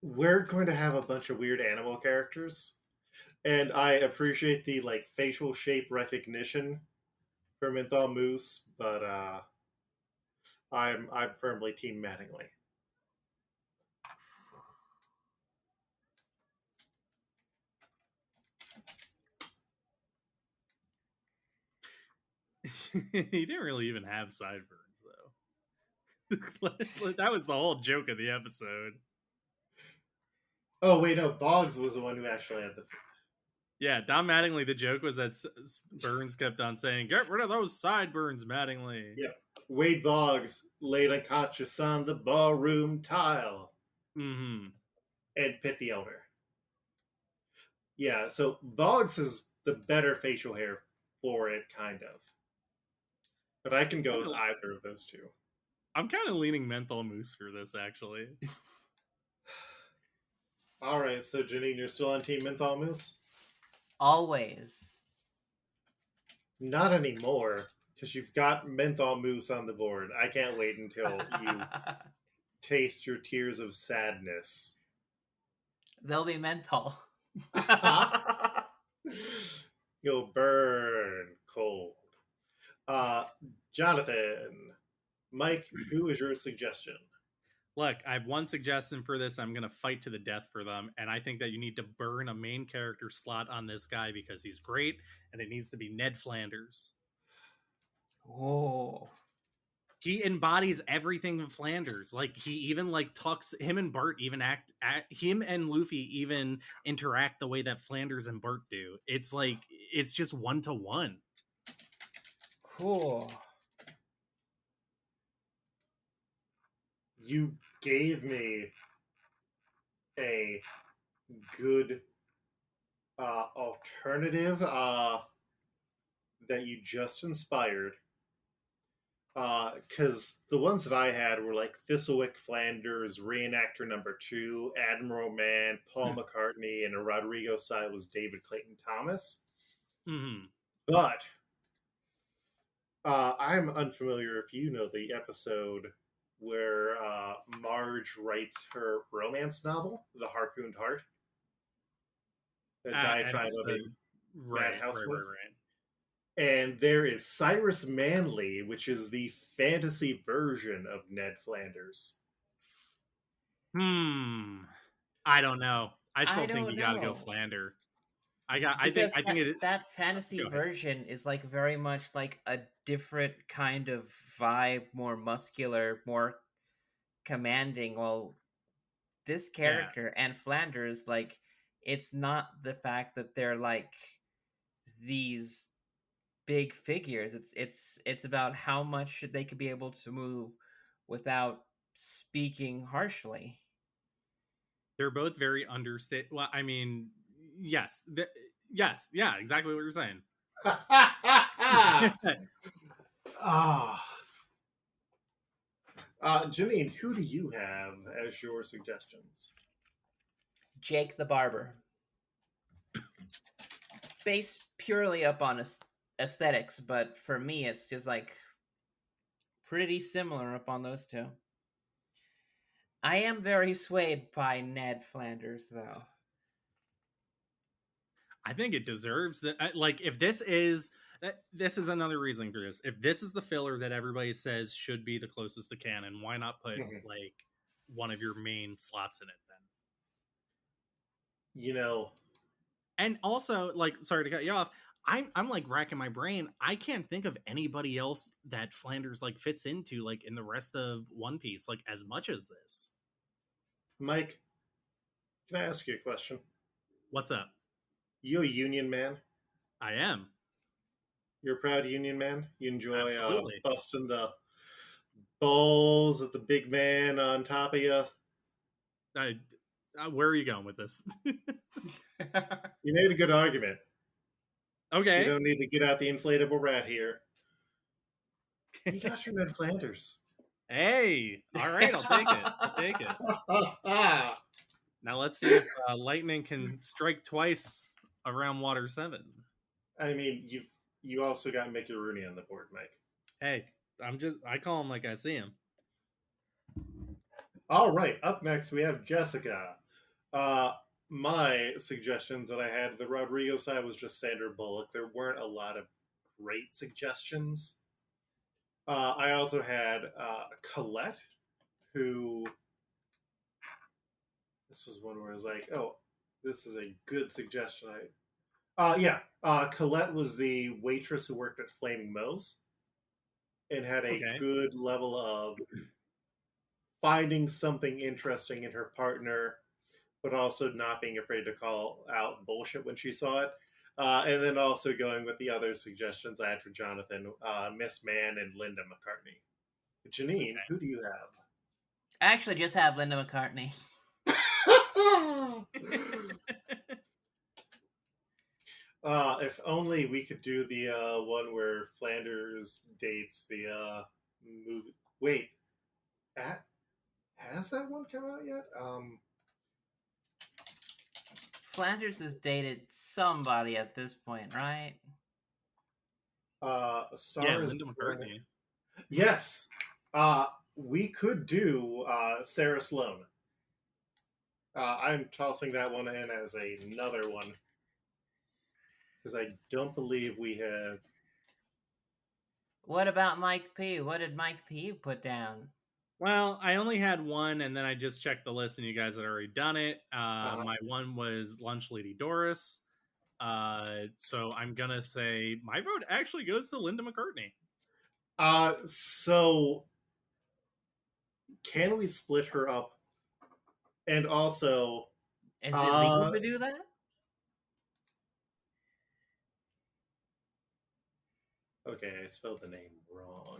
We're going to have a bunch of weird animal characters, and I appreciate the facial shape recognition for Menthol Moose, but I'm firmly Team Mattingly. He didn't really even have sideburns though. That was the whole joke of the episode. Oh wait, no, Boggs was the one who actually had the... Yeah, Don Mattingly, the joke was that Burns kept on saying, "Get rid of those sideburns, Mattingly." Yeah, Wade Boggs laid unconscious on the ballroom tile. Mm-hmm. And Pitt the Elder. Yeah, so Boggs has the better facial hair for it, kind of. But I can go with either of those two. I'm kind of leaning Menthol Moose for this, actually. All right, so Janine, you're still on Team Menthol Moose? Always. Not anymore, because you've got Menthol Moose on the board. I can't wait until you taste your tears of sadness. They'll be menthol. You'll burn cold. Jonathan, Mike, who is your suggestion? Look, I have one suggestion for this. I'm going to fight to the death for them. And I think that you need to burn a main character slot on this guy because he's great. And it needs to be Ned Flanders. Oh. He embodies everything in Flanders. Like, he even, talks... Him and Bart even him and Luffy even interact the way that Flanders and Bart do. It's it's just one-to-one. Cool. You gave me a good alternative that you just inspired. Because the ones that I had were Thistlewick Flanders, Reenactor number 2, Admiral Man, Paul McCartney, and a Rodrigo side was David Clayton Thomas. Mm-hmm. But I'm unfamiliar if you know the episode where Marge writes her romance novel, The Harpooned Heart. The diatribe of a bad housewife. Right. And there is Cyrus Manley, which is the fantasy version of Ned Flanders. I don't know. I still think you gotta go Flander. I think that fantasy version is very much a different kind of vibe, more muscular, more commanding. Well, this character and Flanders, it's not the fact that they're these big figures. It's about how much they could be able to move without speaking harshly. They're both very understated. Well, I mean, yes, yeah, exactly what you're saying. Janine, who do you have as your suggestions? Jake the Barber. Based purely up on aesthetics, but for me, it's just pretty similar upon those two. I am very swayed by Ned Flanders, though. I think it deserves that. Like, if this is another reason for this. If this is the filler that everybody says should be the closest to canon, why not put like one of your main slots in it then? You know, and also, like, sorry to cut you off. I'm like racking my brain. I can't think of anybody else that Flanders like fits into like in the rest of One Piece like as much as this. Mike, can I ask you a question? What's up? You a union man? I am. You're a proud union man? You enjoy Absolutely. busting the balls of the big man on top of you? Where are you going with this? You made a good argument. Okay. You don't need to get out the inflatable rat here. You got your Ned Flanders. Hey, all right, I'll take it. Now let's see if lightning can strike twice around Water 7. I mean, you also got Mickey Rooney on the board, Mike. Hey, I call him like I see him. All right, up next we have Jessica. My suggestions that I had, the Rodrigo side was just Sandra Bullock. There weren't a lot of great suggestions. I also had Colette, who... This was one where I was like, oh, this is a good suggestion. Colette was the waitress who worked at Flaming Moe's and had a good level of finding something interesting in her partner, but also not being afraid to call out bullshit when she saw it. And then also going with the other suggestions I had for Jonathan, Miss Man and Linda McCartney. Janine, who do you have? I actually just have Linda McCartney. If only we could do the one where Flanders dates the movie. Wait, has that one come out yet? Flanders has dated somebody at this point, right? Linda McCartney. Yes. We could do Sarah Sloan. I'm tossing that one in as another one. Because I don't believe we have... What about Mike P? What did Mike P put down? Well, I only had one, and then I just checked the list, and you guys had already done it. My one was Lunch Lady Doris. So I'm going to say my vote actually goes to Linda McCartney. So can we split her up? And also... Is it legal to do that? Okay, I spelled the name wrong.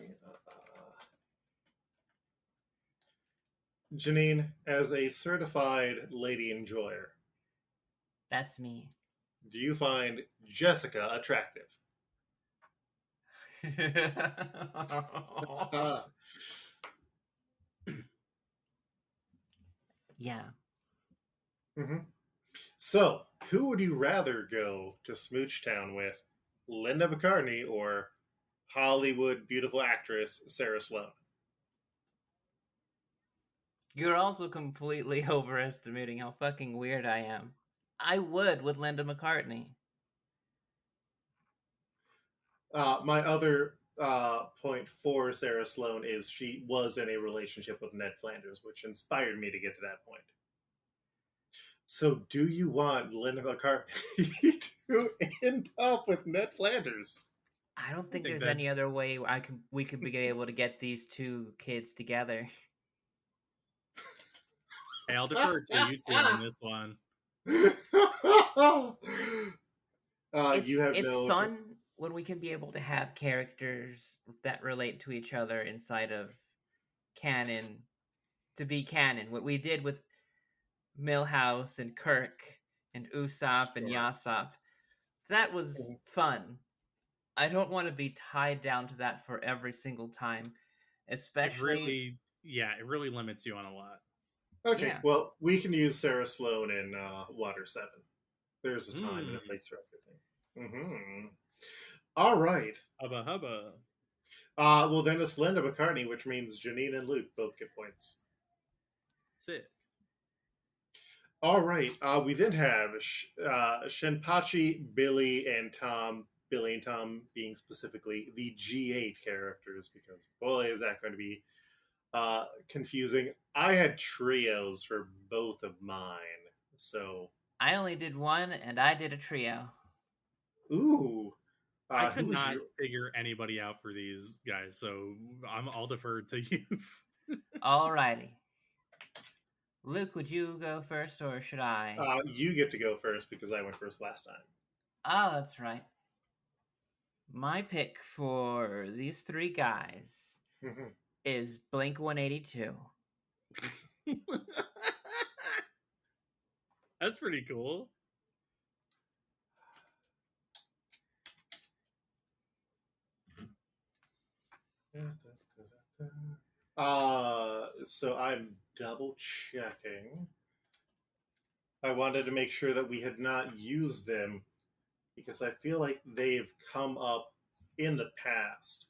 Janine, as a certified lady enjoyer, that's me. Do you find Jessica attractive? Yeah. Mm-hmm. So, who would you rather go to Smoochtown with, Linda McCartney or Hollywood beautiful actress Sarah Sloan? You're also completely overestimating how fucking weird I am. I would with Linda McCartney. My other point for Sarah Sloan is she was in a relationship with Ned Flanders, which inspired me to get to that point. So do you want Linda McCartney to end up with Ned Flanders? I don't think there's any other way we could be able to get these two kids together. Hey, I'll defer to you two on this one. It's fun when we can be able to have characters that relate to each other inside of canon to be canon. What we did with Milhouse and Kirk and Usopp and Yasopp, that was fun. I don't want to be tied down to that for every single time, especially... It really limits you on a lot. Okay, well, we can use Sarah Sloan in Water 7. There's a time and a place for everything. Mm-hmm. All right. Hubba hubba. Well, then it's Linda McCartney, which means Janine and Luke both get points. That's it. All right. We then have Shinpachi, Billy, and Tom. Billy and Tom being specifically the G8 characters, because boy, is that going to be confusing. I had trios for both of mine, so I only did one, and I did a trio. ooh. I could not figure anybody out for these guys, so I'll defer to you. Alrighty. Luke, would you go first, or should I? You get to go first because I went first last time. Oh, that's right. My pick for these three guys is Blink-182. That's pretty cool. So I'm double checking. I wanted to make sure that we had not used them because I feel like they've come up in the past.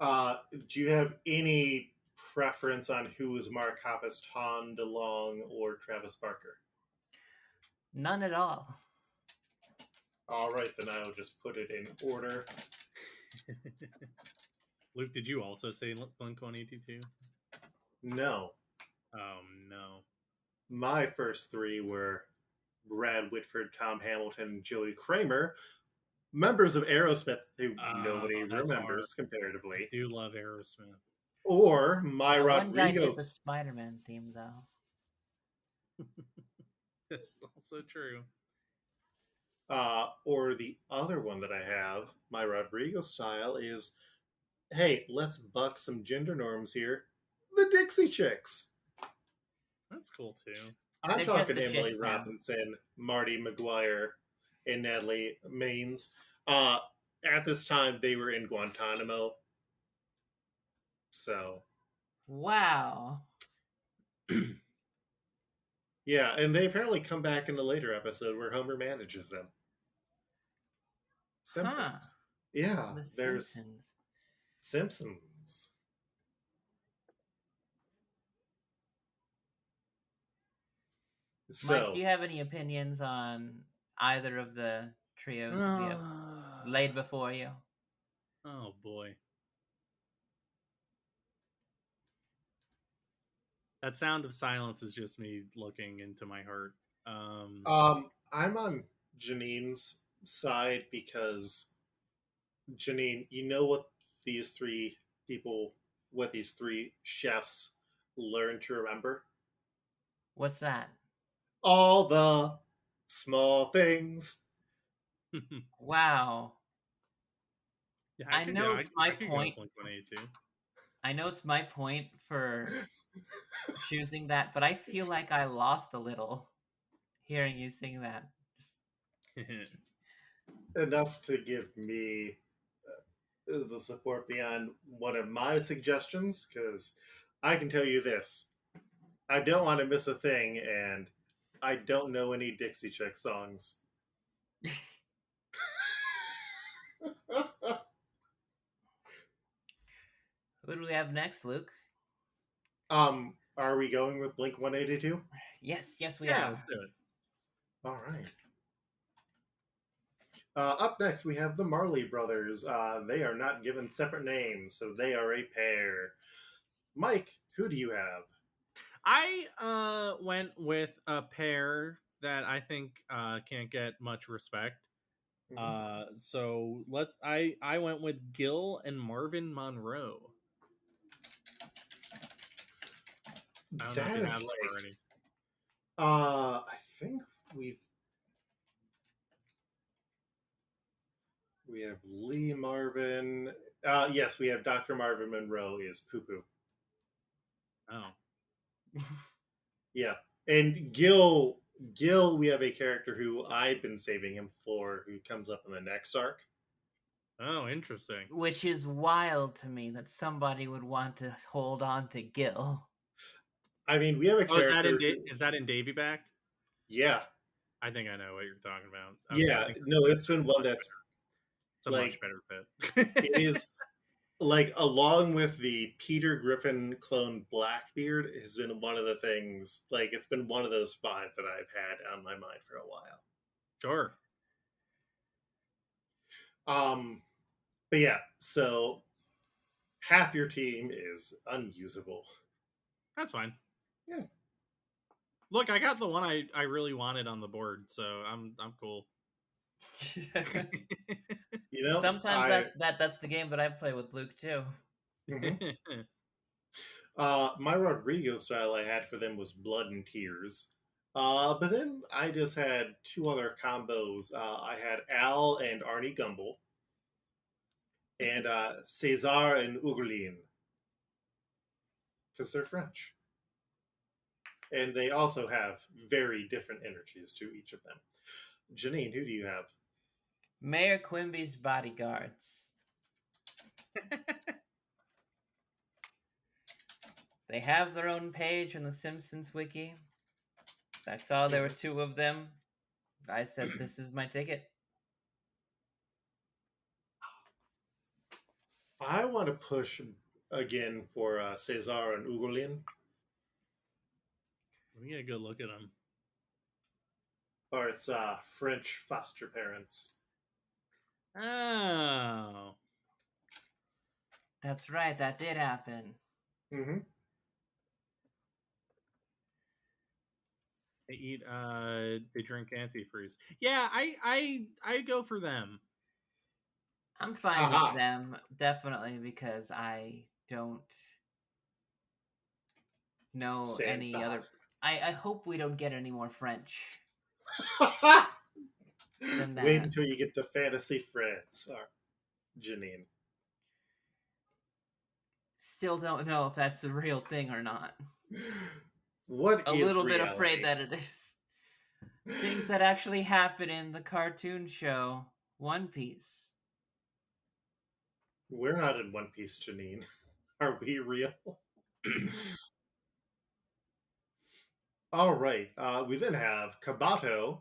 Do you have any preference on who is Mark Hoppus, Tom DeLonge, or Travis Barker? None at all. All right, then I'll just put it in order. Luke, did you also say Blink-182? No. Oh, no. My first three were Brad Whitford, Tom Hamilton, Joey Kramer, members of Aerosmith who nobody remembers comparatively. I do love Aerosmith. Or my One guy Rodriguez. did the Spider-Man theme, though. That's also true. Or the other one that I have, my Rodrigo style, is, hey, let's buck some gender norms here. The Dixie Chicks. That's cool, too. I'm They're talking just the Emily chicks now. Robinson, Marty McGuire, and Natalie Maines. At this time, they were in Guantanamo. So. Wow. Yeah, and they apparently come back in a later episode where Homer manages them. Simpsons. Huh. Yeah, The there's Simpsons. Simpsons. Mike, do you have any opinions on either of the trios we have laid before you? Oh, boy. That sound of silence is just me looking into my heart. I'm on Janine's side because Janine, you know what these three chefs learn to remember? What's that? All the small things. Wow. Yeah, I know it's my point. Blink-182. I know it's my point for choosing that, but I feel like I lost a little hearing you sing that. Enough to give me the support beyond one of my suggestions, because I can tell you this. I don't want to miss a thing, and I don't know any Dixie Chick songs. Who do we have next, Luke? Are we going with Blink-182? Yes, we Yeah, are. let's do it. All right. Up next, we have the Marley Brothers. They are not given separate names, so they are a pair. Mike, who do you have? I went with a pair that I think can't get much respect. So I went with Gil and Marvin Monroe. I don't know if you have them already. I think we have Lee Marvin. Yes, we have Dr. Marvin Monroe is Poo Poo. Oh. Yeah. And Gil, we have a character who I've been saving him for, who comes up in the next arc. Oh, interesting. Which is wild to me that somebody would want to hold on to Gil. I mean, we have a character. Is that in Davy Back? Yeah. I think I know what you're talking about. Okay, yeah. No, it's been one that's it's a much better fit. it is. like, along with the Peter Griffin clone Blackbeard, has been one of the things, like, it's been one of those five that I've had on my mind for a while. Sure. But yeah, so half your team is unusable. That's fine. Yeah. Look, I got the one I really wanted on the board, so I'm cool. You know, Sometimes that's the game that I play with Luke too. My Rodrigo style I had for them was Blood and Tears. But then I just had two other combos. I had Al and Arnie Gumble, and Cesar and Ugolin, because they're French. And they also have very different energies to each of them. Janine, who do you have? Mayor Quimby's bodyguards. They have their own page in the Simpsons wiki. I saw there were two of them. I said, this is my ticket. I want to push again for Cesar and Ugolin. Let me get a good look at them. Or it's French foster parents. Oh. That's right, that did happen. Mm-hmm. They eat they drink antifreeze. Yeah, I go for them. I'm fine with them, definitely, because I don't know any other. I hope we don't get any more French. Wait until you get to Fantasy France, Janine. Still don't know if that's a real thing or not. What a is little reality? Bit afraid that it is. Things that actually happen in the cartoon show One Piece. We're not in One Piece, Janine. Are we real? All right. We then have Kabato.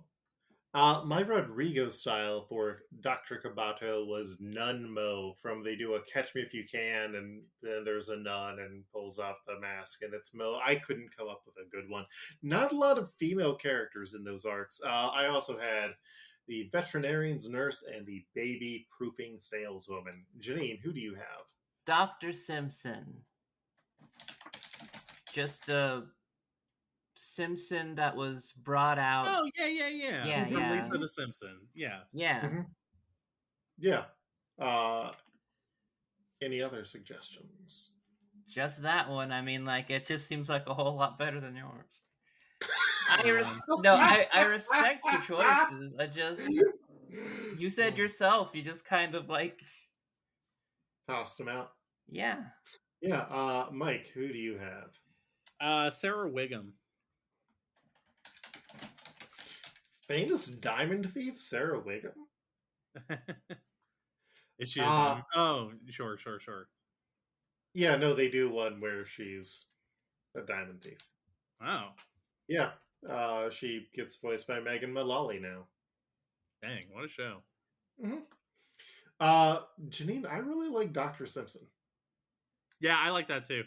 My Rodrigo style for Dr. Kabato was Nun Mo from They Do a Catch Me If You Can, and then there's a nun and pulls off the mask, and it's Mo. I couldn't come up with a good one. Not a lot of female characters in those arcs. I also had the veterinarian's nurse and the baby proofing saleswoman. Janine, who do you have? Dr. Simpson. Just a Simpson that was brought out. Oh, yeah. From Lisa the Simpson. Yeah. Mm-hmm. Yeah. Any other suggestions? Just that one. I mean, like, it just seems like a whole lot better than yours. I respect your choices. You said yourself, you just kind of like tossed them out. Yeah. Yeah. Mike, who do you have? Sarah Wiggum. Famous diamond thief, Sarah Wiggum? Is she a diamond? Oh, sure. Yeah, no, they do one where she's a diamond thief. Oh. Yeah. She gets voiced by Megan Mullally now. Dang, what a show. Mm-hmm. Janine, I really like Dr. Simpson. Yeah, I like that too.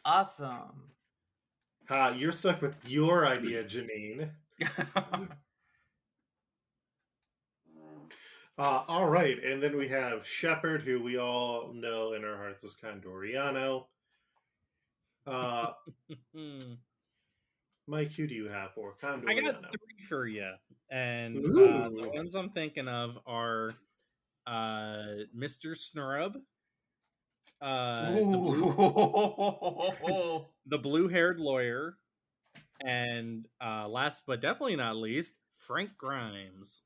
Awesome. You're stuck with your idea, Janine. All right, and then we have Shepard, who we all know in our hearts is Condoriano. Mike, who do you have for Condoriano? I got 3 for you, and the ones I'm thinking of are Mr. Snurub, the blue-haired lawyer, and last but definitely not least, Frank Grimes.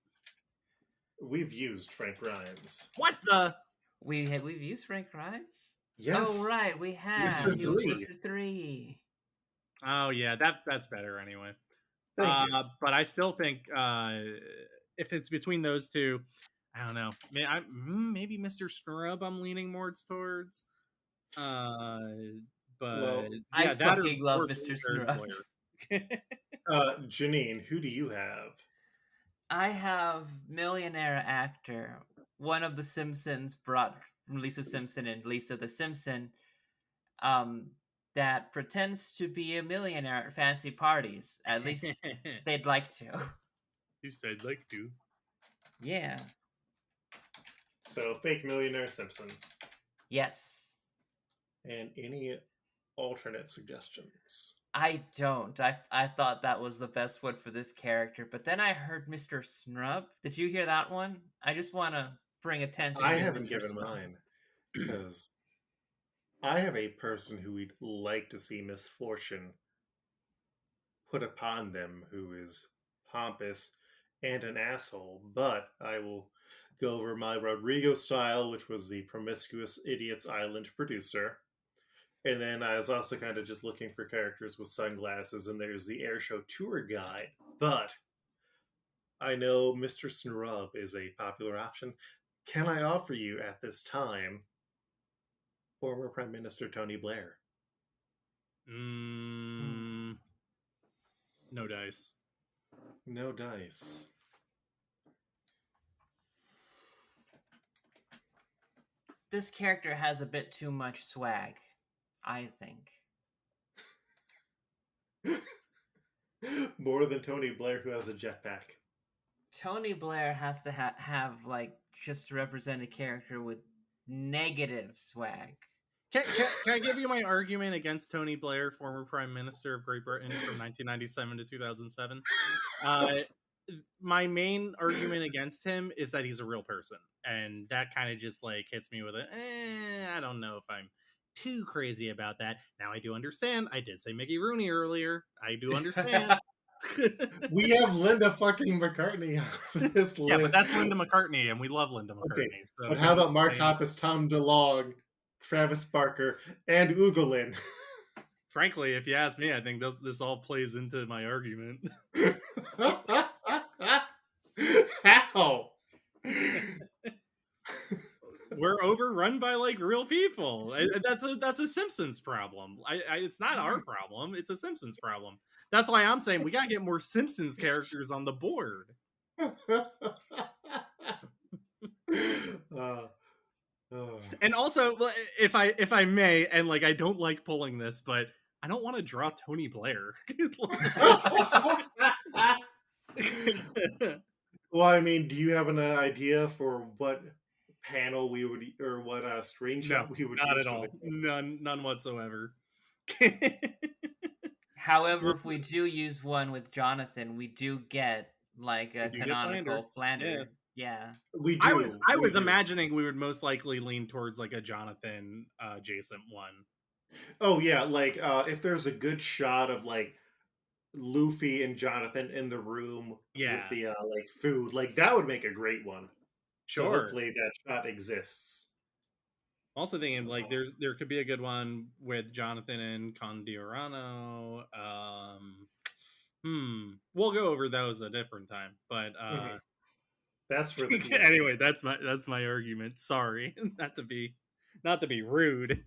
We've used Frank Grimes. What the? We've used Frank Grimes? Yes. Oh, right, we have. Mr. 3. Oh, yeah, that's better anyway. Thank you. But I still think if it's between those two, I don't know. Maybe Mr. Snurub I'm leaning more towards. But I fucking love Mr. Snurub. Janine, who do you have? I have millionaire actor, one of the Simpsons Lisa Simpson and Lisa the Simpson, that pretends to be a millionaire at fancy parties. At least they'd like to. You said like to. Yeah. So, fake millionaire Simpson. Yes. And any alternate suggestions? I don't. I thought that was the best one for this character, but then I heard Mr. Snrub. Did you hear that one? I just want to bring attention I to haven't Mr. given Snrub. mine because I have a person who we'd like to see misfortune put upon them who is pompous and an asshole, but I will go over my Rodrigo style, which was the Promiscuous Idiots Island producer. And then I was also kind of just looking for characters with sunglasses, and there's the airshow tour guide. But I know Mr. Snrub is a popular option. Can I offer you at this time former Prime Minister Tony Blair? No dice. No dice. This character has a bit too much swag, I think. More than Tony Blair, who has a jetpack. Tony Blair has to have like just to represent a character with negative swag. Can I give you my argument against Tony Blair, former Prime Minister of Great Britain from 1997 to 2007? My main argument against him is that he's a real person, and that kind of just like hits me with a, I don't know if I'm too crazy about that. Now I do understand. I did say Mickey Rooney earlier. I do understand. We have Linda fucking McCartney on this list. Yeah, but that's Linda McCartney, and we love Linda McCartney. Okay, So but how about Mark Hoppus, Tom DeLonge, Travis Barker, and Ugolin? Frankly, if you ask me, I think this all plays into my argument. How? We're overrun by like real people. That's a Simpsons problem. It's not our problem. It's a Simpsons problem. That's why I'm saying we gotta get more Simpsons characters on the board. And also, if I may, and like I don't like pulling this, but I don't want to draw Tony Blair. Well, I mean, do you have an idea for what panel we would, or what screenshot we would not use at for all. None whatsoever. However, if we do use one with Jonathan, we do get like a canonical Flander. Yeah. We do. I was imagining we would most likely lean towards like a Jonathan adjacent one. Oh yeah, like if there's a good shot of like Luffy and Jonathan in the room with the like food, like that would make a great one. Sure. So hopefully that shot exists. Also thinking like there could be a good one with Jonathan and Condiorano. We'll go over those a different time, but that's for anyway. That's my argument. Sorry, not to be rude.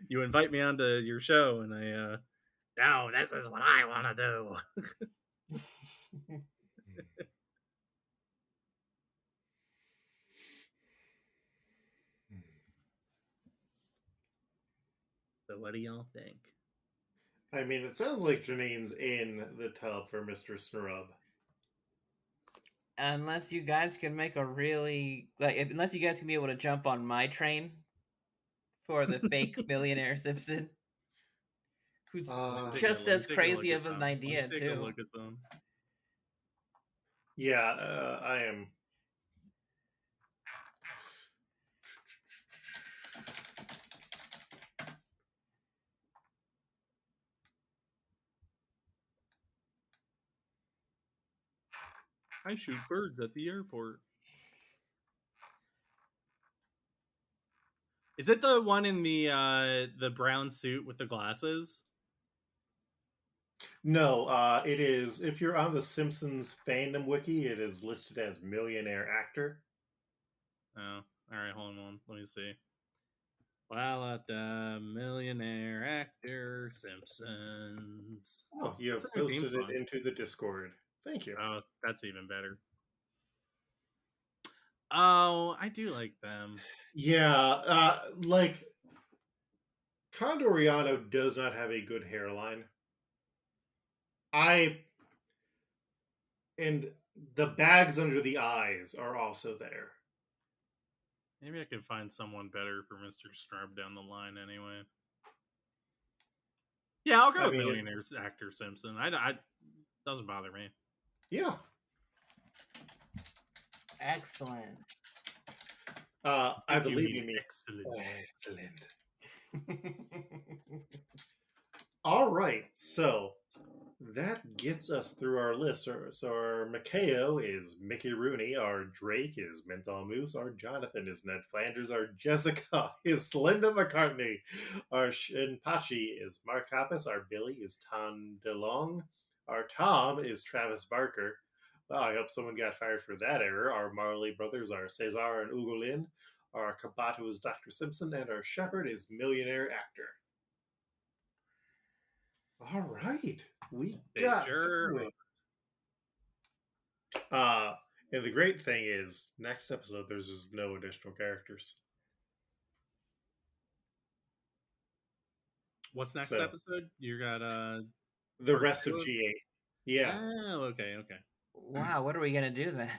You invite me onto your show, and I no, this is what I want to do. So what do y'all think? I mean, it sounds like Janine's in the tub for Mr. Snrub. Unless you guys can make a really unless you guys can be able to jump on my train for the fake millionaire Simpson, who's just as crazy of an idea too. Take a look at them. Yeah, I am. I shoot birds at the airport. Is it the one in the brown suit with the glasses? No, it is. If you're on the Simpsons fandom wiki, it is listed as millionaire actor. Oh, all right. Hold on. Let me see. While at the millionaire actor Simpsons. Oh, you have posted it into the Discord. Thank you. Oh, that's even better. Oh, I do like them. Yeah, like Condoriano does not have a good hairline. And the bags under the eyes are also there. Maybe I could find someone better for Mr. Strub down the line anyway. Yeah, I'll go with Millionaire's actor Simpson. I doesn't bother me. Yeah. Excellent. I believe you mean excellent. Excellent. All right, so that gets us through our list. So our Mikhail is Mickey Rooney. Our Drake is Menthol Moose. Our Jonathan is Ned Flanders. Our Jessica is Linda McCartney. Our Shinpachi is Mark Hoppus. Our Billy is Tom DeLong. Our Tom is Travis Barker. Well, I hope someone got fired for that error. Our Marley brothers are Cesar and Ugolin. Our Kabato is Dr. Simpson. And our Shepherd is Millionaire Actor. All right, we got through it. And the great thing is, next episode there's just no additional characters. What's next episode? You got the rest of G8. Yeah. Oh, okay. Wow, what are we gonna do then?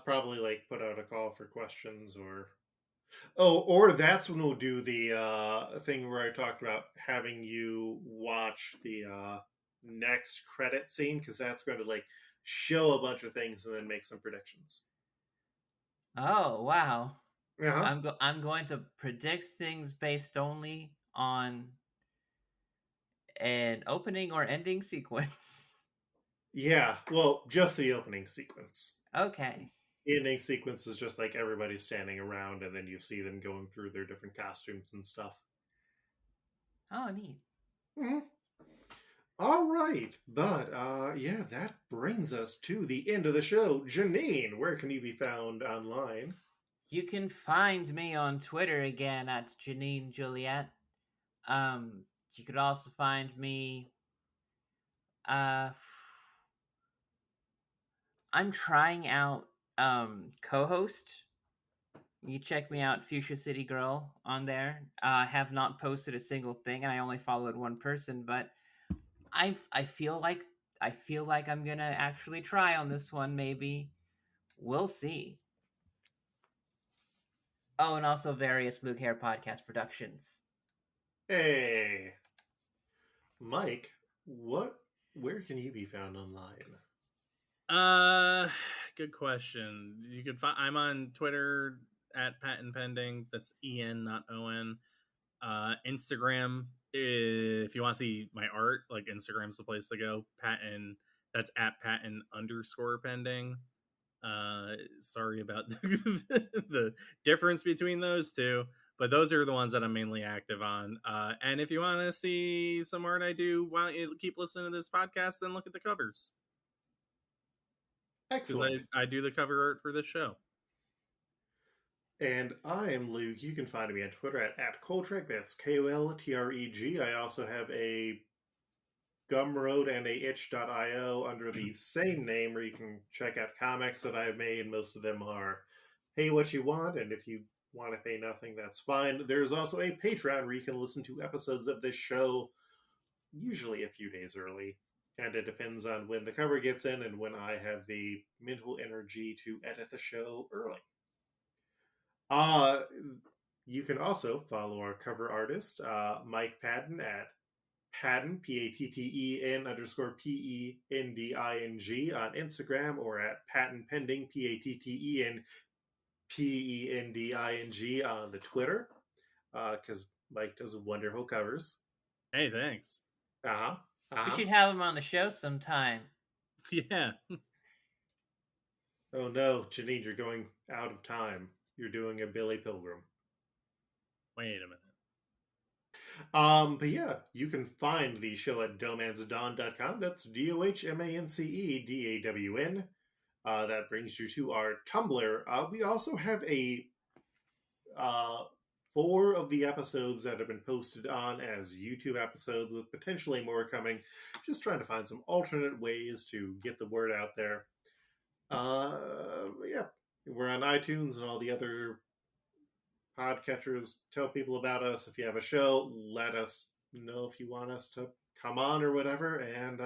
Probably like put out a call for questions or that's when we'll do the thing where I talked about having you watch the next credit scene, because that's going to like show a bunch of things and then make some predictions. Oh wow! Uh-huh. I'm going to predict things based only on an opening or ending sequence. Yeah, well, just the opening sequence. Okay. The ending sequence is just like everybody standing around, and then you see them going through their different costumes and stuff. Oh, neat. Mm-hmm. All right, but yeah, that brings us to the end of the show. Janine, where can you be found online? You can find me on Twitter again at Janine Juliet. You could also find me. I'm trying out co-host. You check me out, Fuchsia City Girl, on there. I have not posted a single thing, and I only followed one person, but I feel like I'm gonna actually try on this one. Maybe we'll see. Oh, and also various Luke Hair podcast productions. Hey, Mike, where can you be found online? Good question. You can find I'm on Twitter at Patten Pending. That's EN, not ON. Instagram, if you want to see my art, like Instagram's the place to go. Patten, that's at Patten_pending. Sorry about the difference between those two, but those are the ones that I'm mainly active on. And if you want to see some art I do, why don't you keep listening to this podcast and look at the covers? Excellent. Because I do the cover art for this show. And I am Luke. You can find me on Twitter at Coltreg. That's KOLTREG. I also have a Gumroad and a itch.io under the same name, where you can check out comics that I've made. Most of them are pay what you want, and if you want to pay nothing, that's fine. There's also a Patreon where you can listen to episodes of this show, usually a few days early. And it depends on when the cover gets in and when I have the mental energy to edit the show early. You can also follow our cover artist, Mike Patten, at Patten, PATTEN _PENDING on Instagram, or at Patten Pending, PATTEN PENDING on the Twitter, because Mike does wonderful covers. Hey, thanks. We should have him on the show sometime. Yeah. Oh no, Janine, you're going out of time. You're doing a Billy Pilgrim. Wait a minute. But yeah, you can find the show at DohManceDawn.com. That's DohManceDawn. That brings you to our Tumblr. We also have 4 of the episodes that have been posted on as YouTube episodes, with potentially more coming. Just trying to find some alternate ways to get the word out there. Yeah, We're on iTunes and all the other podcatchers. Tell people about us. If you have a show, let us know if you want us to come on or whatever. And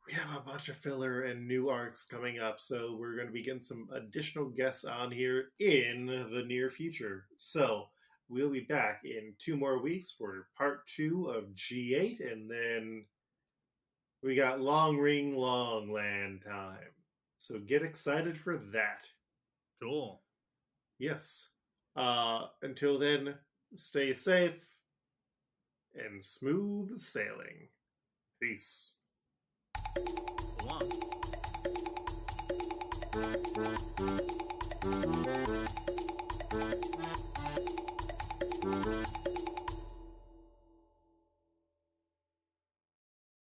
we have a bunch of filler and new arcs coming up, so we're going to be getting some additional guests on here in the near future. So we'll be back in 2 more weeks for part 2 of G8, and then we got Long Ring Long Land time. So get excited for that. Cool. Yes. Until then, stay safe and smooth sailing. Peace. Go on.